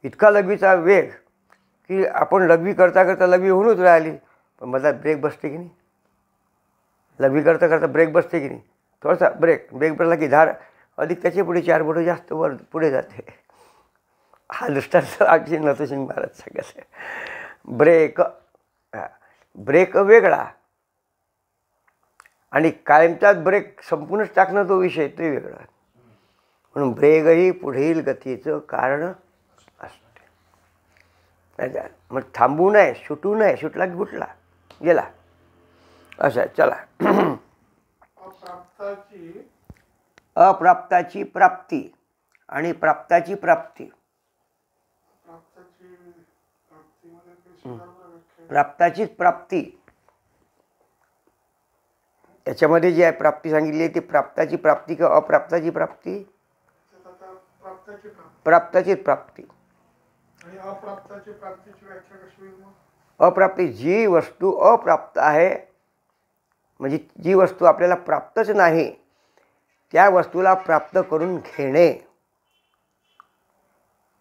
[SPEAKER 1] इतका लघवीचा वेग की आपण लघवी करता करता लघवी होऊनच राहिली, पण मला ब्रेक बसते की नाही? लघवी करता करता ब्रेक बसते की नाही? थोडासा ब्रेक बसला की धार अधिक त्याचे पुढे 4 बोटं जास्त वर पुढे जाते. हा दृष्टांत आमचे नरसिंह महाराज सांगत आहे. ब्रेक वेगळा आणि कायमचाच ब्रेक संपूर्णच टाकणं तो विषय ते वेगळा. म्हणून ब्रेकही पुढील गतीचं कारण असते. मग थांबू नये, सुटू नये, सुटला की गुटला गेला असं. चला. अप्राप्ताची प्राप्ती आणि प्राप्ताची प्राप्ती. प्राप्ताचीच प्राप्ती, याच्यामध्ये जी आहे प्राप्ती सांगितली आहे ती प्राप्ताची प्राप्ती का अप्राप्ताची प्राप्ती? प्राप्ताची प्राप्ती. अप्राप्ती जी वस्तू अप्राप्त आहे, म्हणजे जी वस्तू आपल्याला प्राप्तच नाही त्या वस्तूला प्राप्त करून घेणे,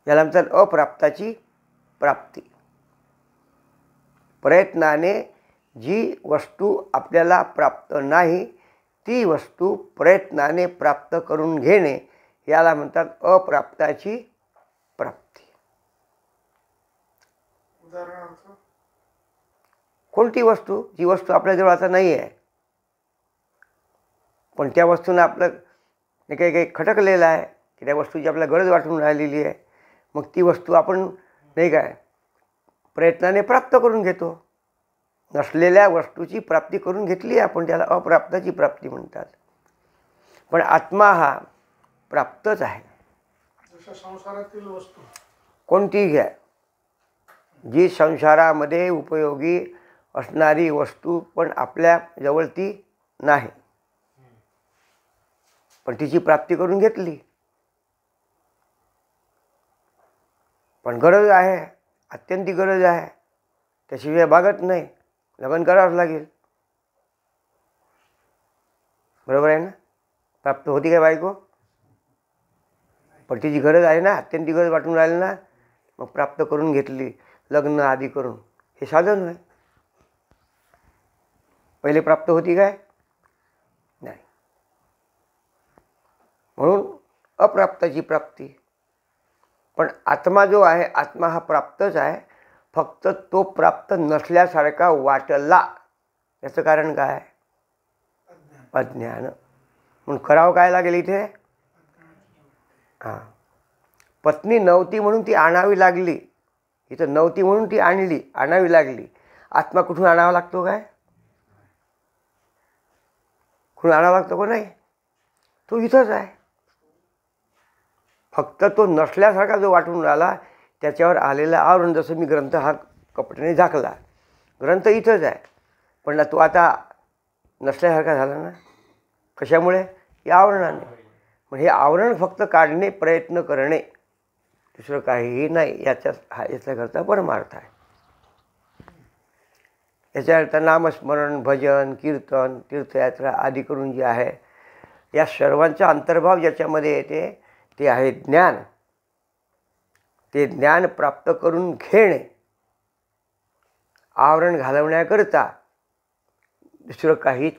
[SPEAKER 1] याला म्हणतात अप्राप्ताची प्राप्ती. प्रयत्नाने जी वस्तू आपल्याला प्राप्त नाही ती वस्तू प्रयत्नाने प्राप्त करून घेणे, याला म्हणतात अप्राप्ताची प्राप्ती. कोणती वस्तू? जी वस्तू आपल्याजवळ आता नाही आहे, पण त्या वस्तूनं आपलं काही काही खटकलेलं आहे की त्या वस्तूची आपल्याला गरज वाटून राहिलेली आहे. मग ती वस्तू आपण नाही काय प्रयत्नाने प्राप्त करून घेतो. नसलेल्या वस्तूची प्राप्ती करून घेतली आपण, त्याला अप्राप्ताची प्राप्ती म्हणतात. पण आत्मा हा प्राप्तच आहे.
[SPEAKER 2] जशा संसारातील वस्तू
[SPEAKER 1] कोणतीही घ्या, जी संसारामध्ये उपयोगी असणारी वस्तू पण आपल्याजवळ ती नाही, पण तिची प्राप्ती करून घेतली. पण गरज आहे, अत्यंत गरज आहे, त्याशिवाय भागत नाही, लग्न करावंच लागेल. बरोबर आहे ना? प्राप्त होती काय बायको? पण तिची गरज आहे ना, अत्यंत गरज वाटून राहिली ना, मग प्राप्त करून घेतली लग्न आदी करून. हे साधन आहे. पहिले प्राप्त होती काय? नाही. म्हणून अप्राप्ताची प्राप्ती. पण आत्मा जो आहे, आत्मा हा प्राप्तच आहे, फक्त तो प्राप्त नसल्यासारखा वाटला. याचं कारण काय? अज्ञान. म्हणून करावं काय लागेल इथे? हां, पत्नी नव्हती म्हणून ती आणावी लागली. इथं नव्हती म्हणून ती आणली, आणावी लागली. आत्मा कुठून आणावा लागतो काय? कुठून आणावा लागतो का? नाही, तो इथंच आहे. फक्त तो नसल्यासारखा जो वाटून राहिला त्याच्यावर आलेला आवरण. जसं मी ग्रंथ हा कपड्याने झाकला, ग्रंथ इथंच आहे, पण तो आता नसल्यासारखा झाला ना. कशामुळे? या आवरणाने. मग हे आवरण फक्त काढणे, प्रयत्न करणे, दुसरं काहीही नाही. याच्याकरता परमार्थ आहे. याच्या अर्थ नामस्मरण, भजन, कीर्तन, तीर्थयात्रा आदी करून जे आहे, या सर्वांचा अंतर्भाव ज्याच्यामध्ये येते ते आहे ज्ञान. ते ज्ञान प्राप्त करून घेणे, आवरण घालवण्याकरता दुसरं काहीच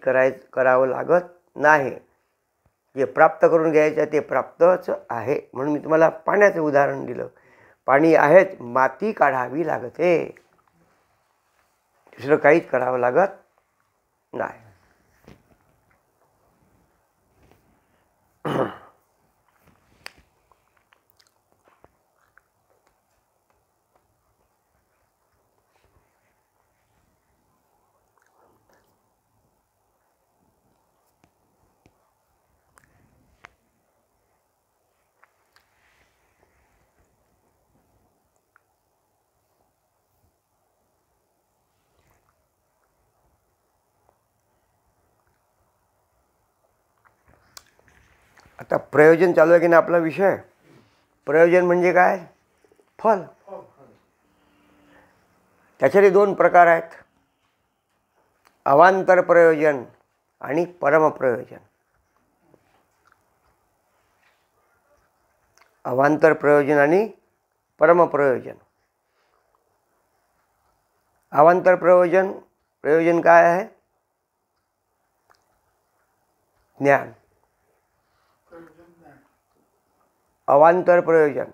[SPEAKER 1] करावं लागत नाही. जे प्राप्त करून घ्यायचं ते प्राप्तच आहे. म्हणून मी तुम्हाला पाण्याचं उदाहरण दिलं. पाणी आहेच, माती काढावी लागते, दुसरं काहीच करावं लागत नाही. आता प्रयोजन चालू आहे की नाही आपला विषय? प्रयोजन म्हणजे काय? फल. त्याच्यातले दोन प्रकार आहेत, अवांतर प्रयोजन आणि परमप्रयोजन. अवांतर प्रयोजन आणि परमप्रयोजन. अवांतर प्रयोजन काय आहे? ज्ञान. अवांतर प्रयोजन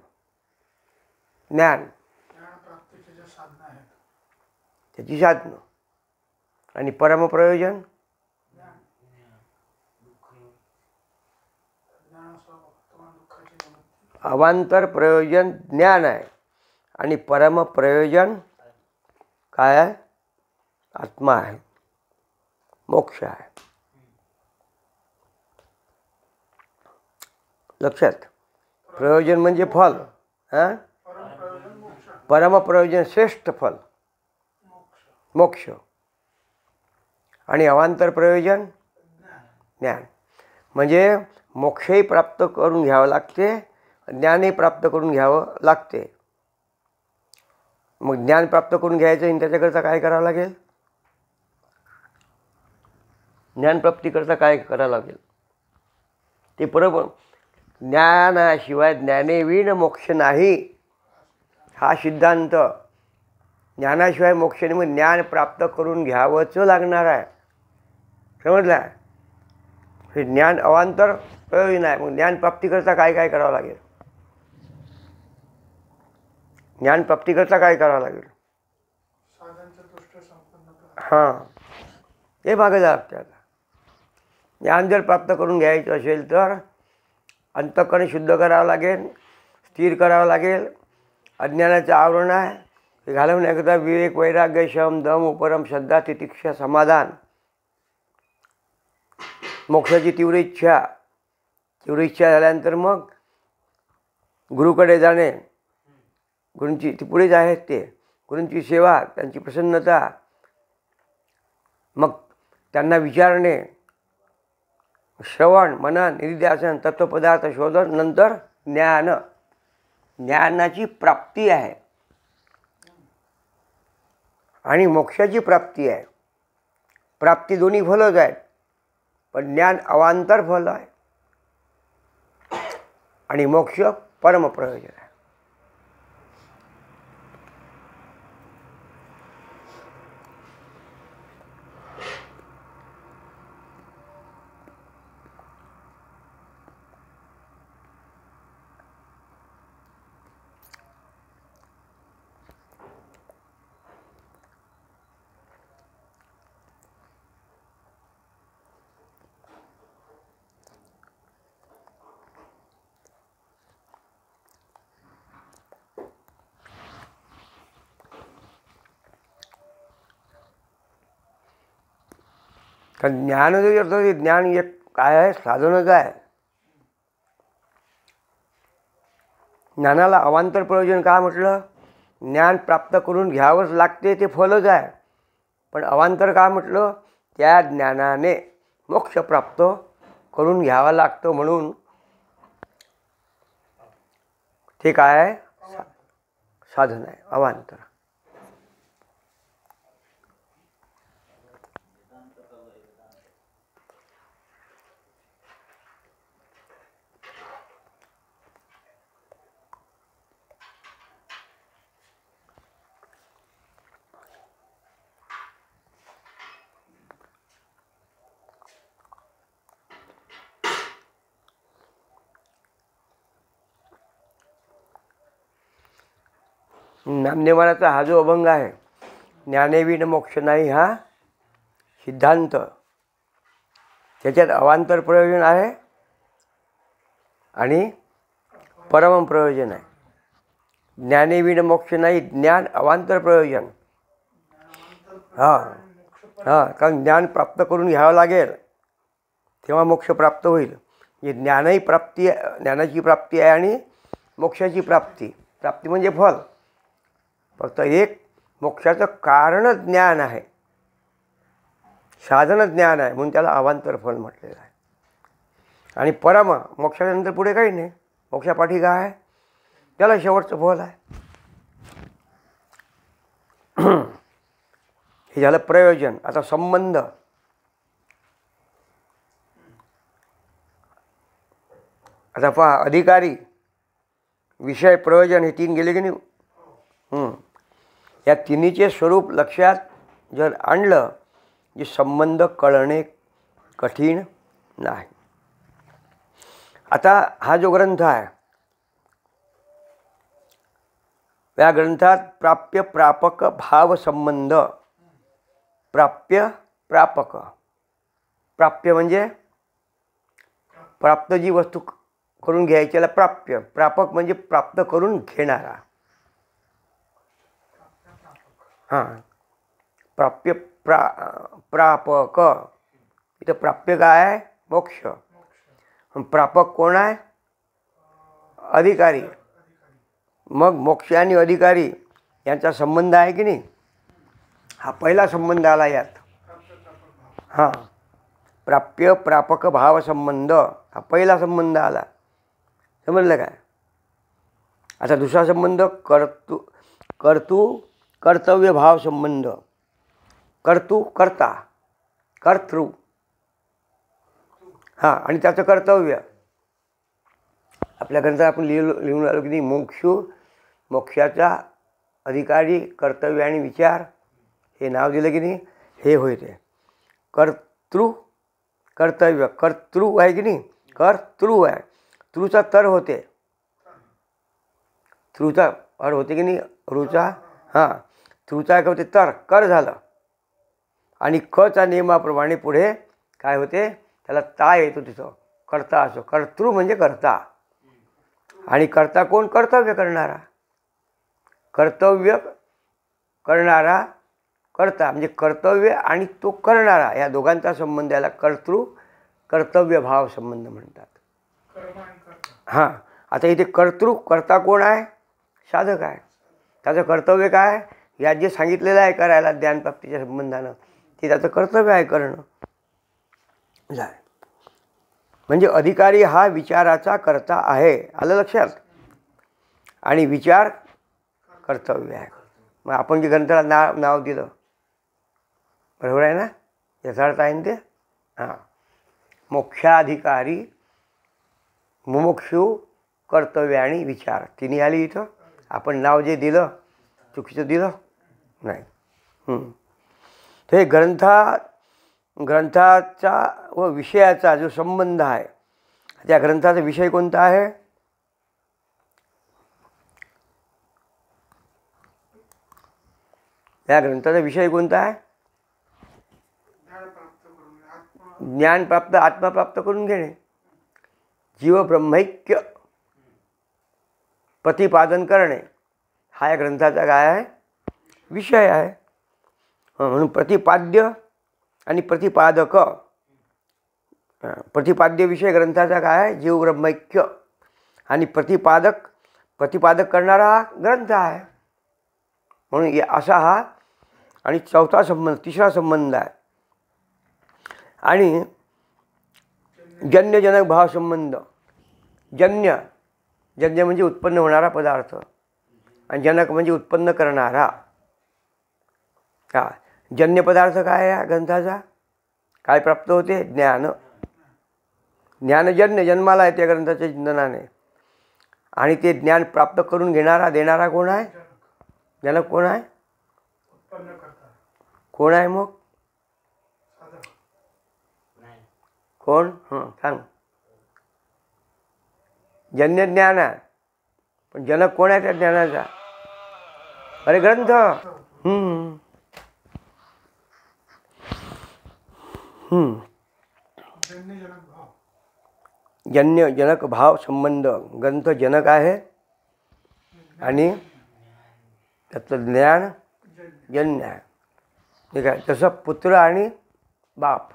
[SPEAKER 1] ज्ञान,
[SPEAKER 2] प्राप्तीचे जे साधनं आहेत
[SPEAKER 1] त्याची साधनं. आणि परमप्रयोजन अवांतर प्रयोजन ज्ञान आहे आणि परमप्रयोजन काय आहे? आत्मा आहे, मोक्ष आहे. लक्षात? प्रयोजन म्हणजे फल, हां, परमप्रयोजन श्रेष्ठ फल मोक्ष. आणि अवांतर प्रयोजन ज्ञान. म्हणजे मोक्षही प्राप्त करून घ्यावं लागते, ज्ञानही प्राप्त करून घ्यावं लागते. मग ज्ञान प्राप्त करून घ्यायचं आणि त्याच्याकरता काय करावं लागेल? ज्ञानप्राप्तीकरता काय करावं लागेल? ते ज्ञानाशिवाय ज्ञानेविण मोक्ष नाही, हा सिद्धांत. ज्ञानाशिवाय मोक्ष नाही, मग ज्ञान प्राप्त करून घ्यावंच लागणार आहे. समजलं? हे ज्ञान अवांतर प्रयोजन आहे. मग ज्ञानप्राप्तीकरता काय काय करावं लागेल? ज्ञानप्राप्तीकरता काय करावं लागेल?
[SPEAKER 2] साधनचतुष्ट संपन्न
[SPEAKER 1] हां, हे मागं जावं लागतं. आता ज्ञान जर प्राप्त करून घ्यायचं असेल तर अंतःकरण शुद्ध करावं लागेल, स्थिर करावं लागेल. अज्ञानाचं आवरण आहे हे घालवण्याकरता विवेक, वैराग्य, शम, दम, उपरम, श्रद्धा, तितिक्षा, समाधान, मोक्षाची तीव्र इच्छा झाल्यानंतर मग गुरुकडे जाणे, गुरूंची ती पुढेच आहेत ते गुरूंची सेवा, त्यांची प्रसन्नता, मग त्यांना विचारणे, श्रवण, मनन, निधिध्यासन, तत्वपदार्थ शोधन, नंतर ज्ञानाची प्राप्ती आहे आणि मोक्षाची प्राप्ती आहे. प्राप्ती दोन्ही फलच आहेत, पण ज्ञान अवांतर फल आहे आणि मोक्ष परमप्रयोजन आहे. कारण ज्ञान जरी अर्थ ज्ञान एक काय आहे, साधनच आहे. ज्ञानाला अवांतर प्रयोजन का म्हटलं? ज्ञान प्राप्त करून घ्यावंच लागते, ते फलच आहे. पण अवांतर का म्हटलं? त्या ज्ञानाने मोक्ष प्राप्त करून घ्यावा लागतं, म्हणून ते काय आहे? साधन आहे, अवांतर. नामदेवाचा हा जो अभंग आहे, ज्ञानेविन मोक्ष नाही हा सिद्धांत, त्याच्यात अवांतर प्रयोजन आहे आणि परम प्रयोजन आहे. ज्ञानेविन मोक्ष नाही, ज्ञान अवांतर प्रयोजन. हां हां, कारण ज्ञान प्राप्त करून घ्यावं लागेल तेव्हा मोक्ष प्राप्त होईल. म्हणजे ज्ञानाची प्राप्ती आहे आणि मोक्षाची प्राप्ती म्हणजे फल. फक्त एक मोक्षाचं कारणच ज्ञान आहे, साधनच ज्ञान आहे, म्हणून त्याला अवांतर फल म्हटलेलं आहे. आणि परम मोक्षानंतर पुढे काही नाही. मोक्षापाठी काय आहे? त्याला शेवटचं फल आहे. हे झालं प्रयोजन. आता संबंध. आता पहा, अधिकारी, विषय, प्रयोजन हे तीन गेले की नाही? या तिन्हीचे स्वरूप लक्षात जर आणलं की संबंध कळणे कठीण नाही. आता हा जो ग्रंथ आहे, या ग्रंथात प्राप्य प्रापक भाव संबंध, प्राप्य प्रापक, प्राप्य म्हणजे प्राप्त जी वस्तू करून घ्यायची त्याला प्राप्य, प्रापक म्हणजे प्राप्त करून घेणारा. हां, प्राप्य प्रापक. इथं प्राप्य काय आहे? मोक्ष. प्रापक कोण आहे? अधिकारी. मग मोक्ष आणि अधिकारी यांचा संबंध आहे की नाही? हा पहिला संबंध आला यात. हां, प्राप्य प्रापक भाव संबंध हा पहिला संबंध आला. समजलं काय? आता दुसरा संबंध कर्तव्य भाव संबंध. कर्ता, कर्तृ. हां, आणि त्याचं कर्तव्य. आपल्या ग्रंथात आपण लिहून आलो की नाही, मोक्षाचा अधिकारी, कर्तव्य आणि विचार हे नाव दिलं की नाही, हे होय ते कर्तव्य. कर्तृ आहे की नाही? कर्तृ आहे. तृचा तर होते, तृचा अर होते की नाही? ऋचा. हां, तृचा काय होते? तर कर झालं. आणि कच्या नियमाप्रमाणे पुढे काय होते, त्याला ता येतो तिथं, कर्ता असो. कर्तृ म्हणजे कर्ता. आणि कर्ता कोण? कर्तव्य करणारा. कर्तव्य करणारा कर्ता म्हणजे कर्तव्य आणि तो करणारा, या दोघांचा संबंध याला कर्तृ कर्तव्य भाव संबंध म्हणतात. हां, आता इथे कर्तृ कर्ता कोण आहे? साधक आहे. त्याचं कर्तव्य काय? यात जे सांगितलेलं आहे करायला ज्ञानप्राप्तीच्या संबंधानं, ते त्याचं कर्तव्य आहे करणं. म्हणजे अधिकारी हा विचाराचा कर्ता आहे, आलं लक्षात. आणि विचार कर्तव्य आहे. मग आपण जे ग्रंथाला नाव दिलं, बरोबर आहे ना, यथार्थ आहे ना ते. हां, मोक्षाधिकारी, मुमुक्षु, कर्तव्य आणि विचार तिन्ही आली इथं. आपण नाव जे दिलं चुकीचं दिलं नाही. ते ग्रंथाचा व विषयाचा जो संबंध आहे, त्या ग्रंथाचा विषय कोणता आहे? या ग्रंथाचा विषय कोणता आहे? ज्ञान प्राप्त, आत्मा प्राप्त करून घेणे. जीव ब्रह्मैक्य प्रतिपादन करणे हा या ग्रंथाचा काय आहे? विषय आहे. म्हणून प्रतिपाद्य आणि प्रतिपादक, प्रतिपाद्य विषय ग्रंथाचा काय आहे? जीव ब्रह्मैक्य. आणि प्रतिपादक करणारा हा ग्रंथ आहे. म्हणून असा हा आणि चौथा संबंध, तिसरा संबंध आहे. आणि जन्यजनक भाव संबंध. जन्य म्हणजे उत्पन्न होणारा पदार्थ, आणि जनक म्हणजे उत्पन्न करणारा. हा, जन्य पदार्थ काय आहे ग्रंथाचा? काय प्राप्त होते? ज्ञान. ज्ञानजन्य, जन्माला आहे त्या ग्रंथाच्या चिंतनाने. आणि ते ज्ञान प्राप्त करून घेणारा, देणारा कोण आहे? जनक कोण आहे? कोण आहे मग? कोण? सांग. जन्य ज्ञान आहे, पण जनक कोण आहे त्या ज्ञानाचा? अरे ग्रंथ. जन्य जनक भाव संबंध. ग्रंथ जनक आहे आणि त्यातलं ज्ञान जन्य आहे. ठीक आहे. तसं पुत्र आणि बाप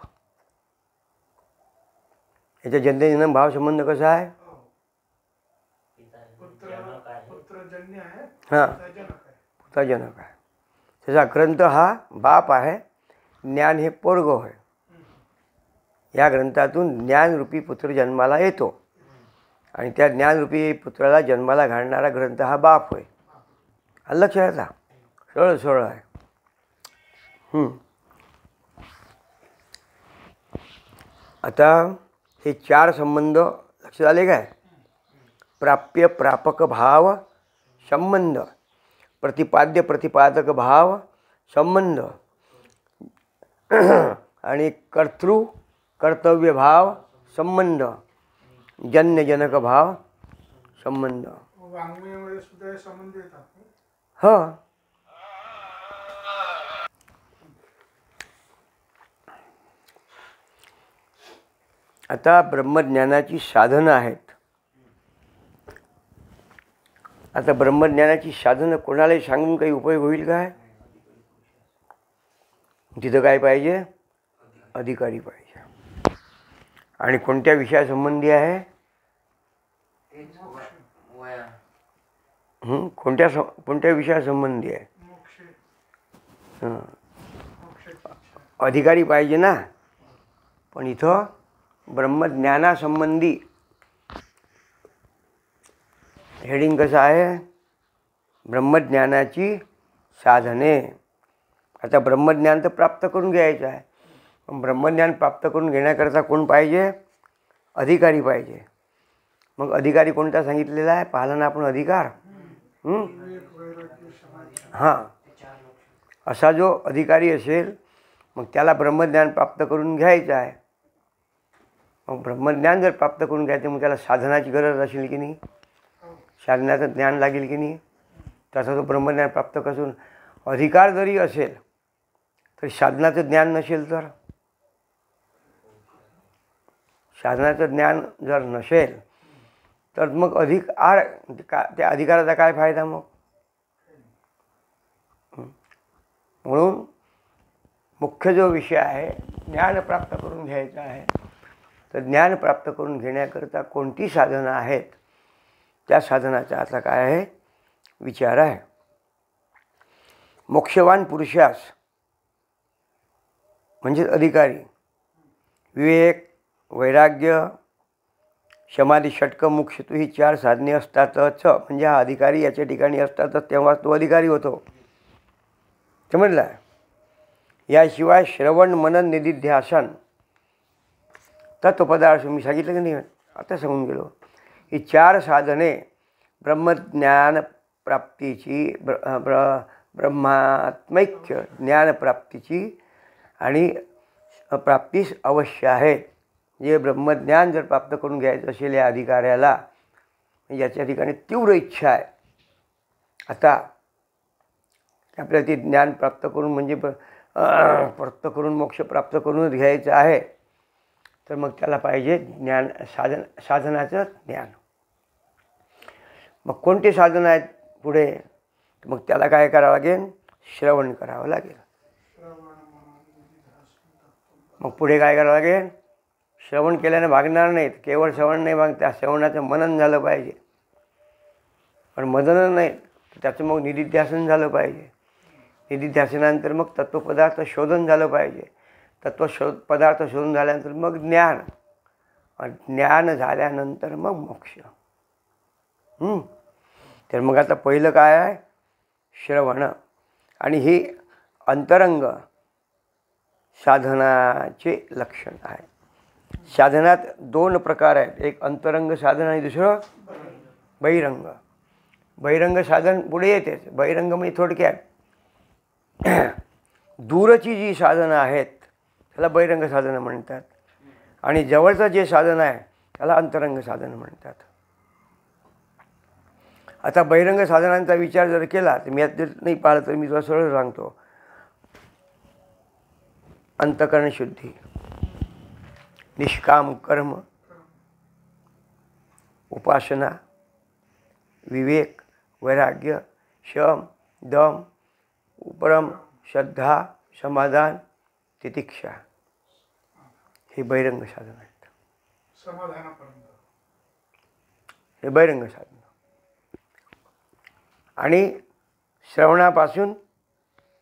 [SPEAKER 1] याच्या जन्यजनक भाव संबंध कसा आहे? हां, पुत्र जनक आहे. त्याचा ग्रंथ हा बाप आहे, ज्ञान हे पोरग होय. या ग्रंथातून ज्ञानरूपी पुत्र जन्माला येतो आणि त्या ज्ञानरूपी पुत्राला जन्माला घालणारा ग्रंथ हा बाप होय. लक्षात आला? सरळ आहे. आता हे चार संबंध लक्षात आले काय? प्राप्य प्रापक भाव संबंध, प्रतिपाद्य प्रतिपादक भाव संबंध, आणि कर्तृ कर्तव्य भाव संबंध, जन्यजनक भाव संबंध.
[SPEAKER 2] वाङ्मयामध्ये सुद्धा हे संबंध येतात.
[SPEAKER 1] हो. आता ब्रह्मज्ञानाची साधनं आहेत. आता ब्रह्मज्ञानाची साधनं कोणालाही सांगून काही उपयोग होईल काय? तिथं काय पाहिजे? अधिकारी पाहिजे. आणि कोणत्या विषयासंबंधी आहे? कोणत्या विषयासंबंधी आहे? अधिकारी पाहिजे ना. पण इथं ब्रह्मज्ञानासंबंधी हेडिंग कसं आहे? ब्रह्मज्ञानाची साधने. आता ब्रह्मज्ञान तर प्राप्त करून घ्यायचं आहे, पण ब्रह्मज्ञान प्राप्त करून घेण्याकरता कोण पाहिजे? अधिकारी पाहिजे. मग अधिकारी कोणता सांगितलेला आहे? पाहिलं ना आपण अधिकार. हां, असा जो अधिकारी असेल मग त्याला ब्रह्मज्ञान प्राप्त करून घ्यायचं आहे. मग ब्रह्मज्ञान जर प्राप्त करून घ्यायचं मग त्याला साधनाची गरज असेल की नाही? साधनाचं ज्ञान लागेल की नाही? तसा तो ब्रह्मज्ञान प्राप्त करून अधिकार जरी असेल तर साधनाचं ज्ञान नसेल तर, साधनाचं ज्ञान जर नसेल तर मग त्या अधिकाराचा काय फायदा मग? म्हणून मुख्य जो विषय आहे ज्ञान प्राप्त करून घ्यायचा आहे, तर ज्ञान प्राप्त करून घेण्याकरता कोणती साधनं आहेत त्या साधनाचा आता काय आहे विचार आहे. मोक्षवान पुरुषास म्हणजे अधिकारी विवेक, वैराग्य, समाधी, षटक, मोक्ष ही 4 साधने असतातच. म्हणजे हा अधिकारी याच्या ठिकाणी असतातच, तेव्हा तो अधिकारी होतो. समजला? याशिवाय श्रवण, मनन, निधिध्यासन, तत्वपदार्थ मी सांगितलं की नाही, आता सांगून गेलो. ही 4 साधने ब्रह्मज्ञान प्राप्तीची, ब्रह्मात्मैक्य ज्ञानप्राप्तीची आणि प्राप्तीस अवश्य आहेत. जे ब्रह्मज्ञान जर प्राप्त करून घ्यायचं असेल या अधिकाऱ्याला, याच्या ठिकाणी तीव्र इच्छा आहे आता आपल्याला ते ज्ञान प्राप्त करून म्हणजे प्राप्त करून मोक्ष प्राप्त करूनच घ्यायचं आहे, तर मग त्याला पाहिजे ज्ञान, साधनाचं ज्ञान. मग कोणते साधन आहेत पुढे? मग त्याला काय करावं लागेल? श्रवण करावं लागेल. मग पुढे काय करावं लागेल? श्रवण केल्याने भागणार नाहीत. केवळ श्रवण नाही भाग, त्या श्रवणाचं मनन झालं पाहिजे. पण मनन नाही त्याचं मग निधिध्यासन झालं पाहिजे. निधिध्यासनानंतर मग तत्वपदार्थ शोधन झालं पाहिजे. पदार्थ शोधून झाल्यानंतर मग ज्ञान, ज्ञान झाल्यानंतर मग मोक्ष. तर मग आता पहिलं काय आहे? श्रवण. आणि ही अंतरंग साधनाचे लक्षण आहे. साधनात 2 प्रकार आहेत, एक अंतरंग साधन आणि दुसरं बहिरंग. बहिरंग साधन पुढे येतेच. बहिरंग म्हणजे थोडक्यात दूरची जी साधनं आहेत त्याला बहिरंग साधनं म्हणतात, आणि जवळचं जे साधन आहे त्याला अंतरंग साधन म्हणतात. आता बहिरंग साधनांचा विचार जर केला तर मी आता नाही पाहिलं तर मी तुला सरळ सांगतो. अंतःकरण शुद्धी, निष्काम कर्म, उपासना, विवेक, वैराग्य, शम, दम, उपरम, श्रद्धा, समाधान, तितिक्षा, हे बहिरंग साधन आहेत.
[SPEAKER 2] समाधानापर्यंत
[SPEAKER 1] हे बहिरंग साधन. आणि श्रवणापासून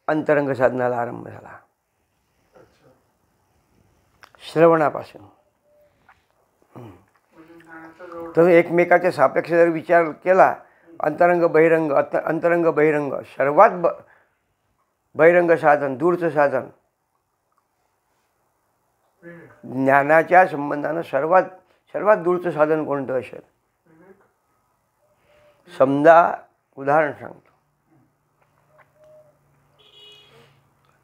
[SPEAKER 1] अंतरंग साधनाला आरंभ झाला. श्रवणापासून तर एकमेकाच्या सापेक्ष जर विचार केला, अंतरंग बहिरंग, अंतरंग बहिरंग, सर्वात बहिरंग साधन, दूरचं साधन, ज्ञानाच्या संबंधानं सर्वात दूरचं साधन कोणतं असेल? समजा उदाहरण सांगतो.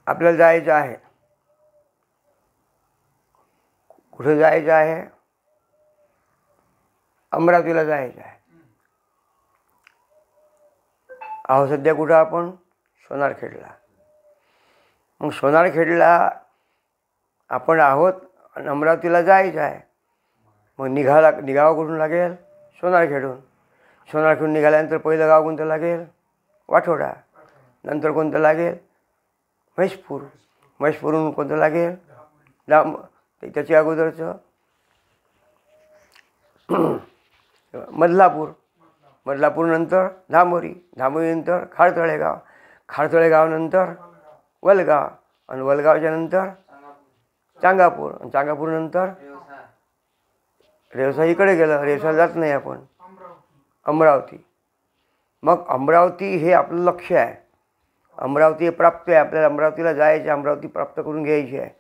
[SPEAKER 1] आपल्याला जायचं आहे. कुठं जायचं आहे? अमरावतीला जायचं आहे. आहो सध्या कुठं आपण? सोनारखेडला. मग सोनारखेडला आपण आहोत आणि अमरावतीला जायचं आहे. मग निघावं कुठून लागेल? सोनारखेडून. सोनारखेडून निघाल्यानंतर पहिलं गाव कोणतं लागेल? वाठोडा. नंतर कोणतं लागेल? म्हैसपूर. म्हैसपूरहून कोणतं लागेल? त्याच्या अगोदरचं मदलापूर. मदलापूरनंतर धामोरी. धामोरीनंतर खारतळेगाव. खारतळेगावनंतर वलगाव. आणि वलगावच्या नंतर चांगापूर. आणि चांगापूरनंतर रेवसा. इकडे गेलं, रेवसाला जात नाही आपण, अमरावती. मग अमरावती हे आपलं लक्ष आहे. अमरावती हे प्राप्त आहे. आपल्याला अमरावतीला जायचं, अमरावती प्राप्त करून घ्यायची आहे.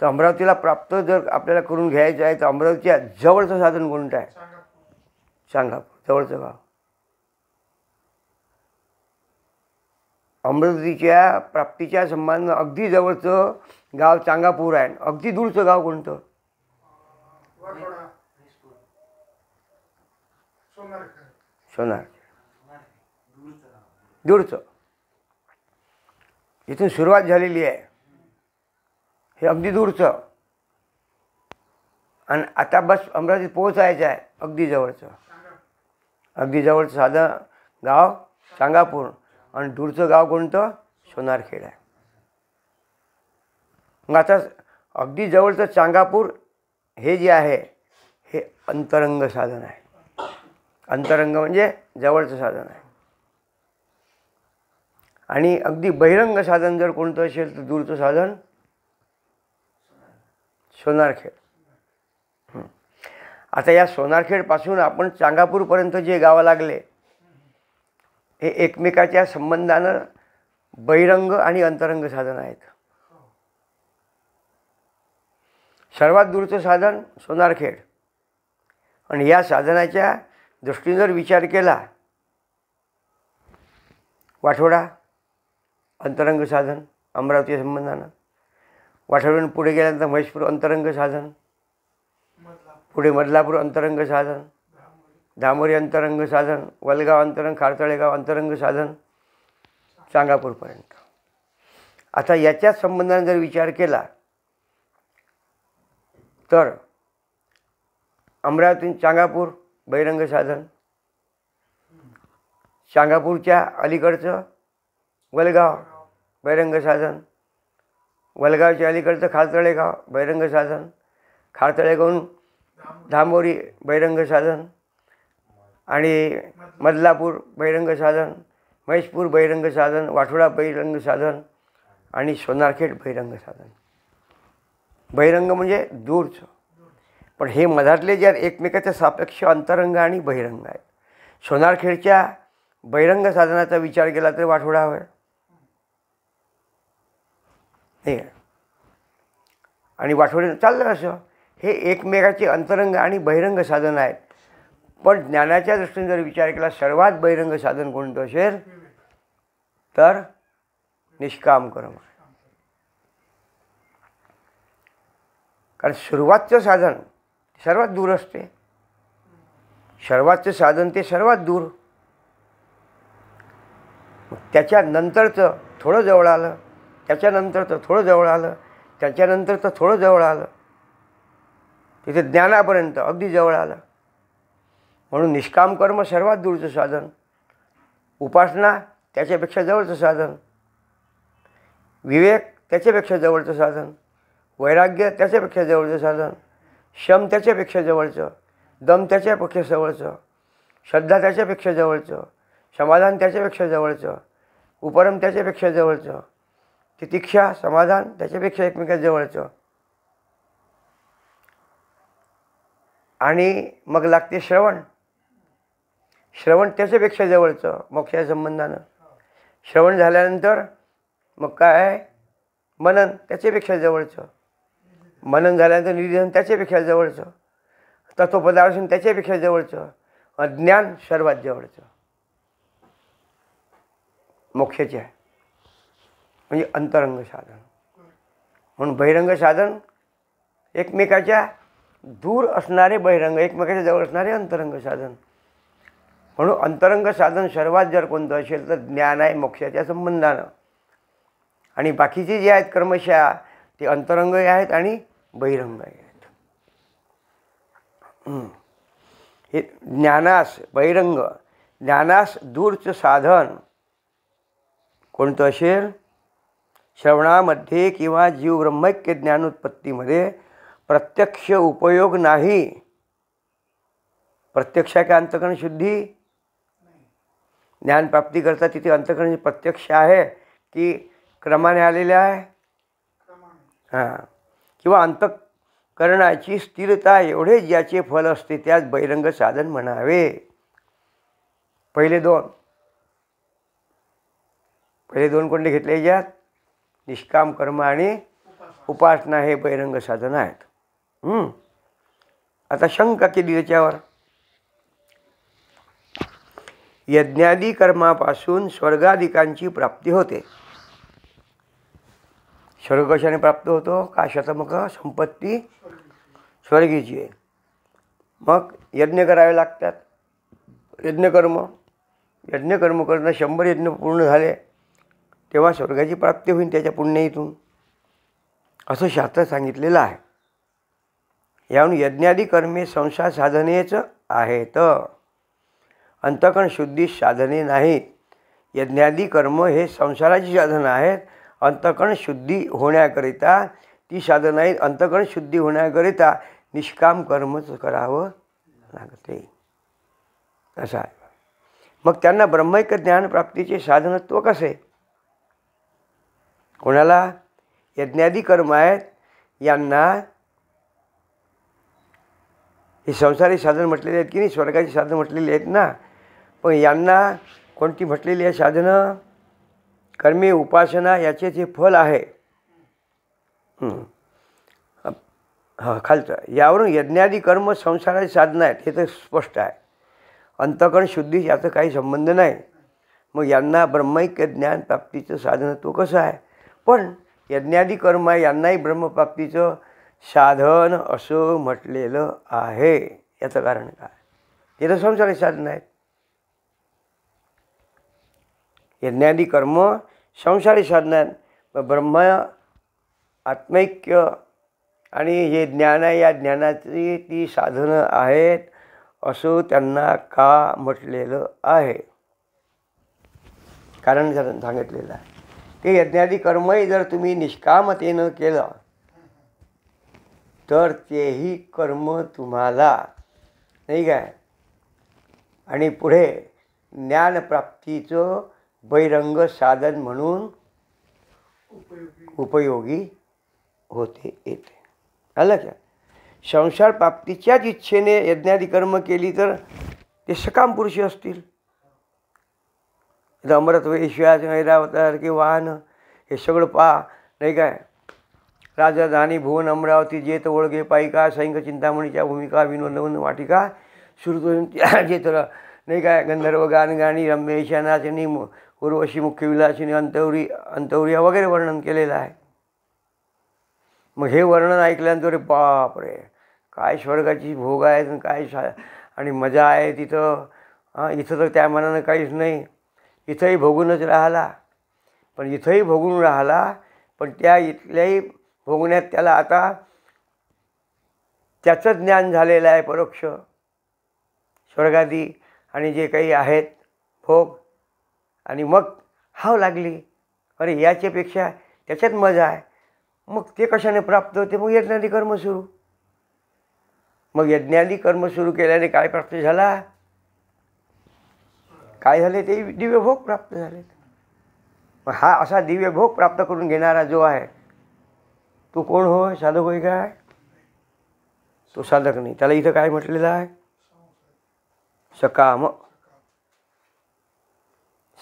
[SPEAKER 1] तर अमरावतीला प्राप्त जर आपल्याला करून घ्यायचं आहे तर अमरावतीच्या जवळचं साधन कोणतं आहे? चांगापूर, जवळचं गाव. अमरावतीच्या प्राप्तीच्या संबंध अगदी जवळचं गाव चांगापूर आहे. अगदी दूरचं गाव कोणतं? सोनार. दूरचं. इथून सुरुवात झालेली आहे. हे अगदी दूरचं. आणि आता बस अमरावतीत पोहोचायचं आहे, अगदी जवळचं. अगदी जवळचं साधं गाव सांगापूर आणि दूरचं गाव कोणतं? सोनारखेड आहे. मग आता अगदी जवळचं सांगापूर हे जे आहे हे अंतरंग साधन आहे. अंतरंग म्हणजे जवळचं साधन आहे. आणि अगदी बहिरंग साधन जर कोणतं असेल तर दूरचं साधन सोनारखेड. आता या सोनारखेडपासून आपण सांगापूरपर्यंत जे गावं लागले हे एकमेकाच्या संबंधानं बहिरंग आणि अंतरंग साधन आहेत. सर्वात दूरचं साधन सोनारखेड. आणि या साधनाच्या दृष्टीने जर विचार केला, वाठोडा अंतरंग साधन अमरावती संबंधानं. वाठोड्याहून पुढे गेल्यानंतर म्हैसपूर अंतरंग साधन. पुढे मदलापूर अंतरंग साधन. धामोरी अंतरंग साधन. वलगाव अंतरंग, खारतळेगाव अंतरंग साधन सांगापूरपर्यंत. आता याच्याच संबंधाने जर विचार केला तर अमरावती सांगापूर बहिरंग साधन. सांगापूरच्या अलीकडचं वलगाव बहिरंग साधन. वलगावच्या अलीकडचं खारतळेगाव बहिरंग साधन. खारतळेगावहून धामोरी बहिरंग साधन. आणि मदलापूर बहिरंग साधन. म्हैसपूर बहिरंग साधन. वाठोडा बहिरंग साधन आणि सोनारखेड बहिरंग साधन. बहिरंग म्हणजे दूरचं. पण हे मधातले जे एकमेकाच्या सापेक्ष अंतरंग आणि बहिरंग आहेत. सोनारखेडच्या बहिरंग साधनाचा विचार केला तर वाठोडा होय. हे आणि वाठोडे चाललं असं. हे एकमेकाचे अंतरंग आणि बहिरंग साधन आहेत. पण ज्ञानाच्या दृष्टीने जर विचार केला सर्वात बहिरंग साधन कोणतं असेल तर निष्काम कर्म. कारण सुरुवातचं साधन सर्वात दूर असते. सर्वातचं साधन ते सर्वात दूर. त्याच्यानंतरचं थोडं जवळ आलं, त्याच्यानंतरचं थोडं जवळ आलं, त्याच्यानंतरचं थोडं जवळ आलं, तिथे ज्ञानापर्यंत अगदी जवळ आलं. म्हणून निष्काम कर्म सर्वात दूरचं साधन. उपासना त्याच्यापेक्षा जवळचं साधन. विवेक त्याच्यापेक्षा जवळचं साधन. वैराग्य त्याच्यापेक्षा जवळचं साधन. शम त्याच्यापेक्षा जवळचं. दम त्याच्यापेक्षा जवळचं. श्रद्धा त्याच्यापेक्षा जवळचं. समाधान त्याच्यापेक्षा जवळचं. उपरम त्याच्यापेक्षा जवळचं. तितिक्षा समाधान त्याच्यापेक्षा एकमेकात जवळचं. आणि मग लागते श्रवण. श्रवण त्याच्यापेक्षा जवळचं मोक्षाच्या संबंधानं. श्रवण झाल्यानंतर मग काय आहे? मनन त्याच्यापेक्षा जवळचं. मनन झाल्यानंतर निधीधन त्याच्यापेक्षा जवळचं. तत्वपदार्शन त्याच्यापेक्षा जवळचं. ज्ञान सर्वात जवळचं मोक्षाचे आहे. म्हणजे अंतरंग साधन. म्हणून बहिरंग साधन एकमेकाच्या दूर असणारे बहिरंग, एकमेकाच्या जवळ असणारे अंतरंग साधन. म्हणून अंतरंग साधन सर्वात जर कोणतं असेल तर ज्ञान आहे मोक्षाच्या संबंधानं. आणि बाकीचे जे आहेत कर्मशा ते अंतरंगही आहेत आणि बहिरंगही आहेत. हे ज्ञानास बहिरंग, ज्ञानास दूरचं साधन कोणतं असेल? श्रवणामध्ये किंवा जीव ब्रह्मैक्य ज्ञानोत्पत्तीमध्ये प्रत्यक्ष उपयोग नाही. प्रत्यक्ष काय अंतःकरण शुद्धी ज्ञानप्राप्ती करता तिथे अंतःकरण प्रत्यक्ष आहे की क्रमाने आलेले आहे? हां. किंवा अंतःकरणाची स्थिरता एवढे ज्याचे फल असते त्यास बहिरंग साधन म्हणावे. पहिले दोन कोणते घेतले यात? निष्काम कर्म आणि उपासना हे बहिरंग साधन आहेत. आता शंका केली त्याच्यावर. यज्ञादी कर्मापासून स्वर्गाधिकांची प्राप्ती होते. स्वर्ग कशाने प्राप्त होतो? का शतमक संपत्ती स्वर्गीची आहे. मग यज्ञ करावे लागतात. यज्ञकर्म करणं 100 यज्ञ पूर्ण झाले तेव्हा स्वर्गाची प्राप्ती होईल त्याच्या पुण्याईतून. असं शास्त्र सांगितलेलं आहे. यावरून यज्ञादी कर्मे संसार साधनेच आहेत, अंतःकरण शुद्धी साधने नाहीत. यज्ञादी कर्म हे संसाराची साधनं आहेत. अंतःकरण शुद्धी होण्याकरिता ती साधनं आहेत. अंतःकरण शुद्धी होण्याकरिता निष्काम कर्मच करावं लागते, असं आहे. मग त्यांना ब्रह्मैक्य ज्ञानप्राप्तीचे साधनत्व कसे? कोणाला? यज्ञादी कर्म आहेत यांना हे संसारी साधन म्हटलेले आहेत की नाही, स्वर्गाची साधनं म्हटलेली आहेत ना. पण यांना कोणती म्हटलेली आहे साधनं? कर्मे उपासना याचे जे फल आहे. खालचं यावरून यज्ञादी कर्म संसाराची साधनं आहेत हे तर स्पष्ट आहे. अंतःकरण शुद्धी याचा काही संबंध नाही. मग यांना ब्रह्मैक्य ज्ञान प्राप्तीचं साधनत्व कसं आहे? पण यज्ञादी कर्म आहे यांनाही ब्रह्मप्राप्तीचं साधन असं म्हटलेलं आहे. याचं कारण काय? हे तर संसाराची साधनं आहेत. यज्ञादी कर्म संसारी साधनं आहेत. ब्रह्म आत्मैक्य आणि हे ज्ञान आहे, या ज्ञानाची ती साधनं आहेत असं त्यांना का म्हटलेलं आहे? कारण सांगितलेलं आहे. ते यज्ञादी कर्मही जर तुम्ही निष्कामतेनं केलं तर तेही कर्म तुम्हाला नाही काय आणि पुढे ज्ञानप्राप्तीचं बहिरंग साधन म्हणून उपयोगी होते येते. आलं का? संसार प्राप्तीच्याच इच्छेने यज्ञादी कर्म केली तर ते सकाम पुरुषी असतील. अमृत ऐश्वर्याच ऐरावतासारखे वाहन हे सगळं पहा नाही काय. राजधानी भुवन अमरावती जेत ओळगे पायिका सैंग चिंतामणीच्या भूमिका विनोदवन वाटिका श्रुत जे तर नाही काय. गंधर्व गान गाणी रम्य ईशानाचिनी उर्वशी मुख्य विलासिनी अंतौरी वगैरे वर्णन केलेलं आहे. मग हे वर्णन ऐकल्यानंतर बापरे काय स्वर्गाची भोग आहेत आणि काय आणि मजा आहे तिथं. इथं तर त्या मनानं काहीच नाही. इथंही भोगूनच राहिला, पण इथंही भोगून राहिला, पण त्या इथल्याही भोगण्यात त्याला आता त्याचं ज्ञान झालेलं आहे परोक्ष. स्वर्गादी आणि जे काही आहेत भोग, आणि मग हाव लागली अरे याच्यापेक्षा त्याच्यात मजा आहे. मग ते कशाने प्राप्त होते? मग यज्ञादी कर्म सुरू. मग यज्ञादी कर्म सुरू केल्याने काय प्राप्त झाला? काय झाले? ते दिव्य भोग प्राप्त झाले. मग हा असा दिव्य भोग प्राप्त करून घेणारा जो आहे तो कोण होय? साधक होय काय? तो साधक नाही. त्याला इथं काय म्हटलेलं आहे? सकाम.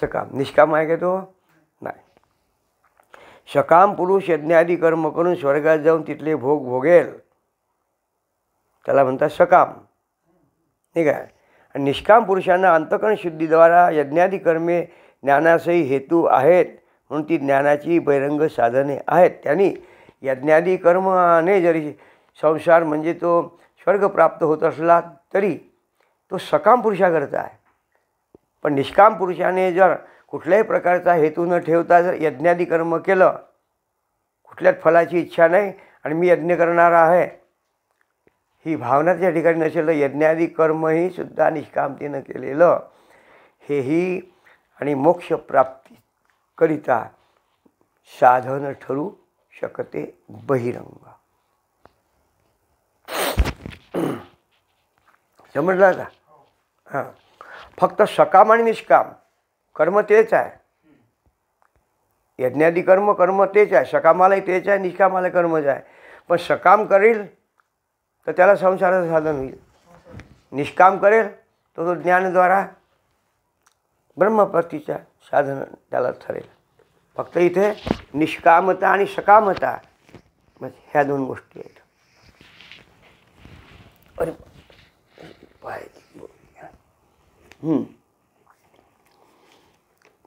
[SPEAKER 1] सकाम. निष्काम आहे का तो? नाही. सकाम पुरुष यज्ञादी कर्म करून स्वर्गात जाऊन तिथले भोग भोगेल त्याला म्हणतात सकाम, ठीक आहे. आणि निष्काम पुरुषांना अंतःकरण शुद्धीद्वारा यज्ञादी कर्मे ज्ञानासही हेतू आहेत म्हणून ती ज्ञानाची बहिरंग साधने आहेत. त्यांनी यज्ञादी कर्माने जरी संसार म्हणजे तो स्वर्ग प्राप्त होत असला तरी तो सकाम पुरुषाकरता आहे. पण निष्काम पुरुषाने जर कुठल्याही प्रकारचा हेतू न ठेवता जर यज्ञादी कर्म केलं, कुठल्याच फलाची इच्छा नाही आणि मी यज्ञ करणार आहे ही भावना त्या ठिकाणी नसेल तर यज्ञादी कर्मही सुद्धा निष्कामतेनं केलेलं हेही आणि मोक्षप्राप्तीकरिता साधन ठरू शकते बहिरंग. समजलं का? हां. फक्त सकाम आणि निष्काम कर्म तेच आहे. यज्ञादी कर्म तेच आहे. सकामालाही तेच आहे, निष्कामाला कर्मच आहे. पण सकाम करेल तर त्याला संसाराचं साधन होईल. निष्काम करेल तर तो ज्ञानाद्वारा ब्रह्मप्राप्तीच्या साधन त्याला ठरेल. फक्त इथे निष्कामता आणि सकामता बस ह्या दोन गोष्टी आहेत. अरे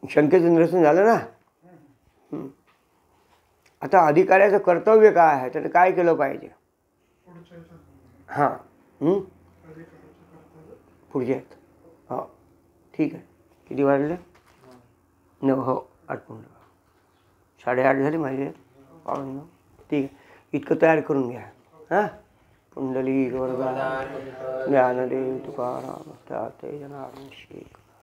[SPEAKER 1] शंकेचं निरसन झालं ना. आता अधिकाऱ्याचं कर्तव्य काय आहे, त्यानं काय केलं पाहिजे? हां पुढचे आहेत. हो ठीक आहे. किती वाजले? 9. हो 8 मिनिटं. 8:30 झाली माझे. 9:15. ठीक आहे. इतकं तयार करून घ्या. हां, पुंडलिक वरदा ज्ञानदेव तुकाराम ताते जनार्दन शेख.